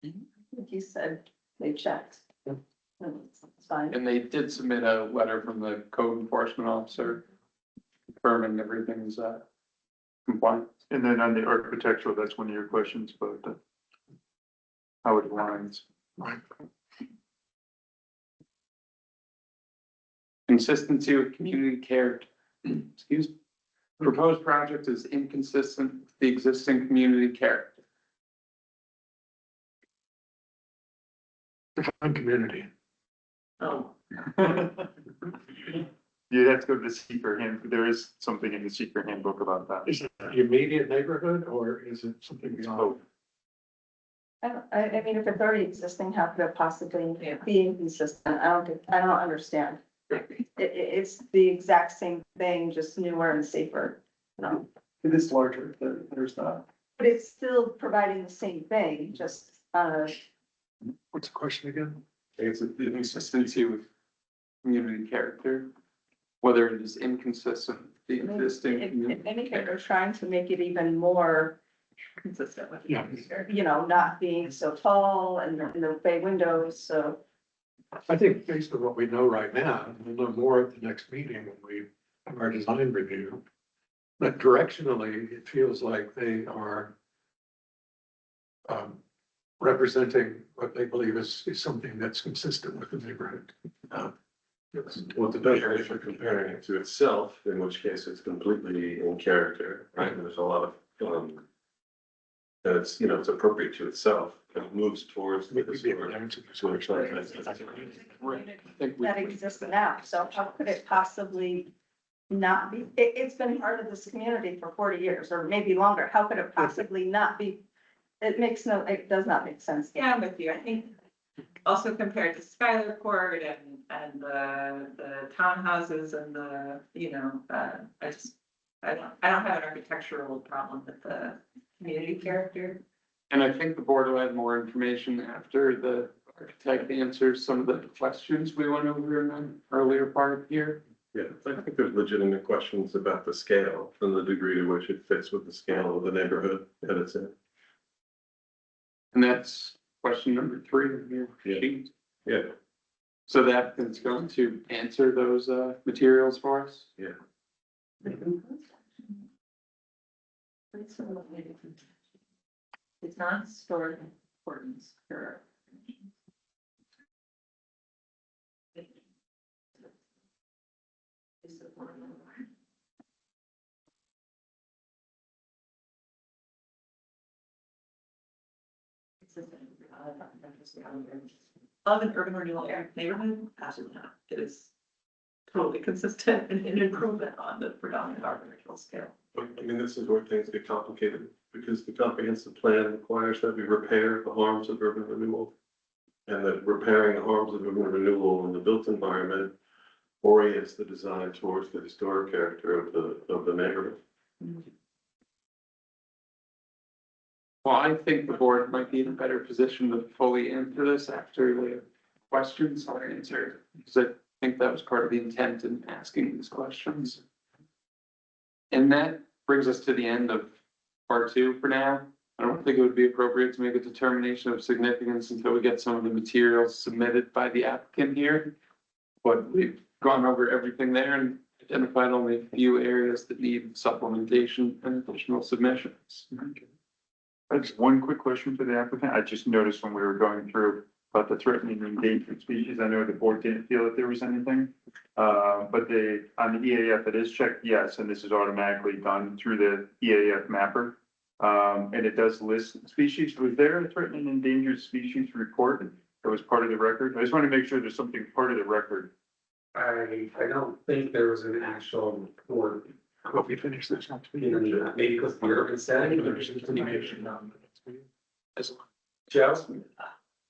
I think you said they checked. It's fine. And they did submit a letter from the code enforcement officer confirming everything's compliant. And then on the architectural, that's one of your questions, but how it aligns. Right. Consistency with community character. Excuse me. Proposed project is inconsistent with the existing community character. Define community. Oh. You'd have to go to the secret hand, there is something in the secret handbook about that. Is it the immediate neighborhood or is it something beyond? I mean, if it's already existing, how could it possibly be inconsistent? I don't understand. It's the exact same thing, just newer and safer. No, It is larger, there's that. but it's still providing the same thing, just, What's the question again? I think it's the consistency with community character, whether it is inconsistent with the existing. if community anything, character. we're trying to make it even more, Consistent with. Yeah. not being so tall and the bay windows, so. I think based on what we know right now, we'll know more at the next meeting when we have our design review. But directionally, it feels like they are representing what they believe is something that's consistent with the neighborhood. Well, it depends if you're comparing it to itself, in which case it's completely in character, right? And there's a lot of, that it's, it's appropriate to itself, and it moves towards. We'd be able to answer this question. That exists now, so how could it possibly not be? It's been part of this community for 40 years, or maybe longer. How could it possibly not be? It does not make sense. Yeah, I'm with you. I think also compared to Skylar Court and the townhouses and I don't have an architectural problem with the community character. And I think the board will have more information after the architect answers some of the questions we went over in the earlier part here. Yeah, I think there's legitimate questions about the scale and the degree to which it fits with the scale of the neighborhood that it's in. And that's question number 3 of your Yeah. sheet. Yeah, So the applicant's going to answer those, materials for us? Yeah. It's not historic importance for. Of an urban renewal neighborhood, absolutely not. It is totally consistent and an improvement on the predominant architectural scale. I mean, this is where things get complicated, because the comprehensive plan requires that we repair the harms of urban renewal. And that repairing the harms of urban renewal in the built environment orients the design towards the historic character of the neighborhood. Well, I think the board might be in a better position to fully answer this after the questions are answered, because I think that was part of the intent in asking these questions. And that brings us to the end of part 2 for now. I don't think it would be appropriate to make a determination of significance until we get some of the materials submitted by the applicant here. But we've gone over everything there and identified only a few areas that need supplementation and additional submissions. Just one quick question for the applicant. I just noticed when we were going through about the threatened and endangered species, I know the board didn't feel that there was anything. But on the EAF, it is checked yes, and this is automatically done through the EAF mapper. And it does list species. Was there a threatened and endangered species report that was part of the record? I just want to make sure there's something part of the record. I don't think there was an actual report. I hope we finish this next Maybe meeting. because the urban setting. There's a continuation on the next meeting. As well. Joe,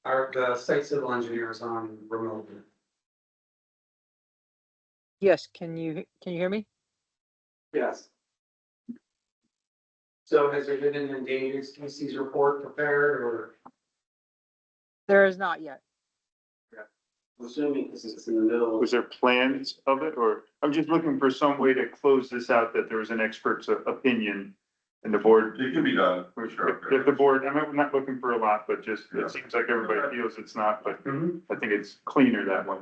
the site civil engineer is on remote. Yes, can you hear me? Yes. So has there been an endangered species report prepared or? There is not yet. Assuming because it's in the middle. Was there plans of it, or I'm just looking for some way to close this out, that there was an expert's opinion and the board. It can be done, for sure. If the board, I'm not looking for a lot, but just, it seems like everybody feels it's not, but I think it's cleaner that way.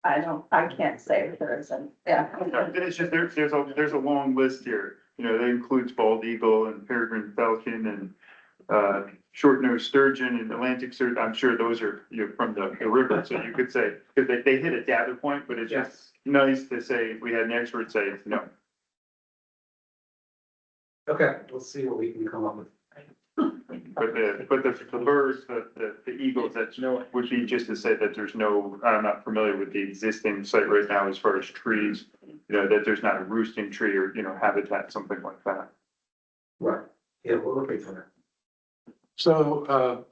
I can't say if there isn't, yeah. It's just, there's a long list here, you know, that includes bald eagle and peregrine falcon and short-nosed sturgeon and Atlantic sturgeon. I'm sure those are, you know, from the river, so you could say, because they hit a data point, but it's just nice to say, we had an expert say, no. Okay, we'll see what we can come up with. But the birds, the eagles, that would be just to say that there's no, I'm not familiar with the existing site right now as far as trees, you know, that there's not a roosting tree or, you know, habitat, something like that. Right, yeah, we're looking for that. So,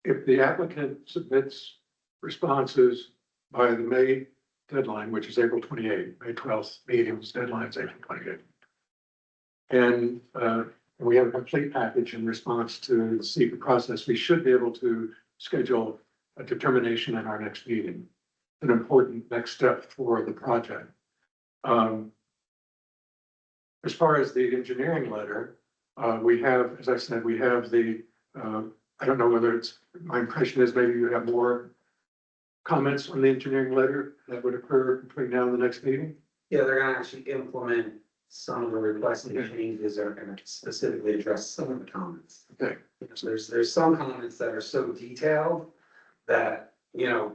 if the applicant submits responses by the May deadline, which is April 28th, May 12th meeting's deadline is April 28th. And, we have a complete package in response to the secret process, we should be able to schedule a determination in our next meeting. An important next step for the project. As far as the engineering letter, we have, as I said, we have the, I don't know whether it's, my impression is maybe you have more comments on the engineering letter that would occur between now and the next meeting. Yeah, they're gonna actually implement some of the requested changes are gonna specifically address some of the comments. Okay. So there's some comments that are so detailed that, you know,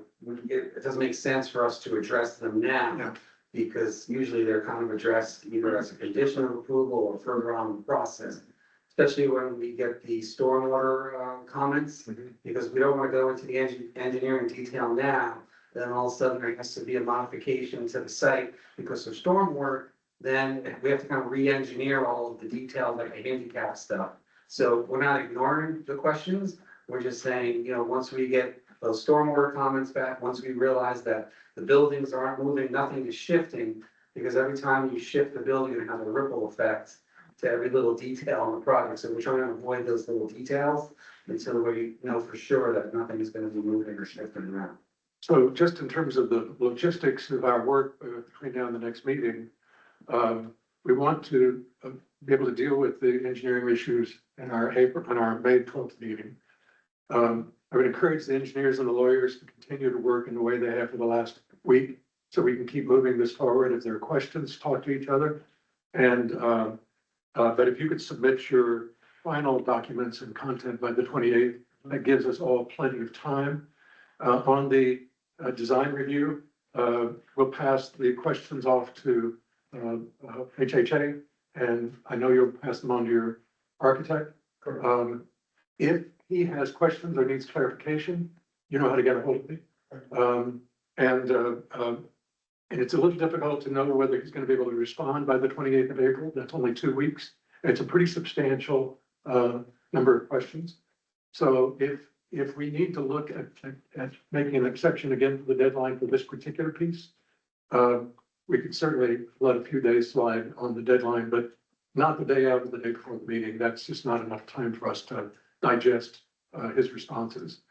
it doesn't make sense for us to address them now. Because usually they're kind of addressed either as a condition of approval or further on in the process. Especially when we get the stormwater comments, because we don't want to go into the engineering detail now. Then all of a sudden there has to be a modification to the site because of stormwater. Then we have to kind of re-engineer all of the details like the handicap stuff. So we're not ignoring the questions. We're just saying, you know, once we get those stormwater comments back, once we realize that the buildings aren't moving, nothing is shifting, because every time you shift the building, it has a ripple effect to every little detail on the project. So we're trying to avoid those little details until we know for sure that nothing is going to be moving or shifting around. So just in terms of the logistics of our work between now and the next meeting, we want to be able to deal with the engineering issues in our May 12th meeting. I would encourage the engineers and the lawyers to continue to work in the way they have for the last week, so we can keep moving this forward. If there are questions, talk to each other. And, but if you could submit your final documents and content by the 28th, that gives us all plenty of time. On the design review, we'll pass the questions off to HHA, and I know you'll pass them on to your architect. If he has questions or needs clarification, you know how to get a hold of me. And it's a little difficult to know whether he's going to be able to respond by the 28th of April. That's only 2 weeks. It's a pretty substantial number of questions. So if we need to look at making an exception again for the deadline for this particular piece, we could certainly let a few days slide on the deadline, but not the day out or the day before the meeting. That's just not enough time for us to digest his responses.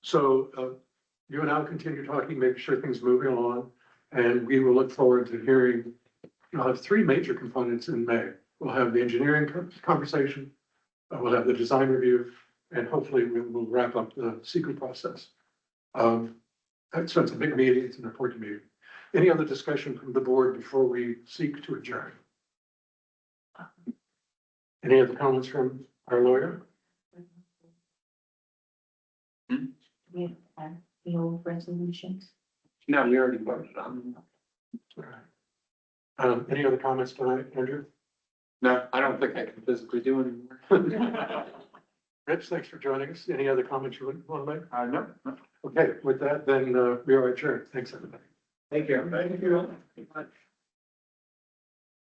So you and I will continue talking, making sure things are moving along, and we will look forward to hearing. You'll have 3 major components in May. We'll have the engineering conversation, we'll have the design review, and hopefully we will wrap up the secret process. So it's a big meeting, it's an important meeting. Any other discussion from the board before we seek to adjourn? Any other comments from our lawyer? We have the old resolutions. No, we already voted on them. All right. Any other comments tonight, Andrew? No, I don't think I can physically do anymore. Rich, thanks for joining us. Any other comments you want to make? No. Okay, with that, then we are adjourned. Thanks, everybody. Thank you. Thank you.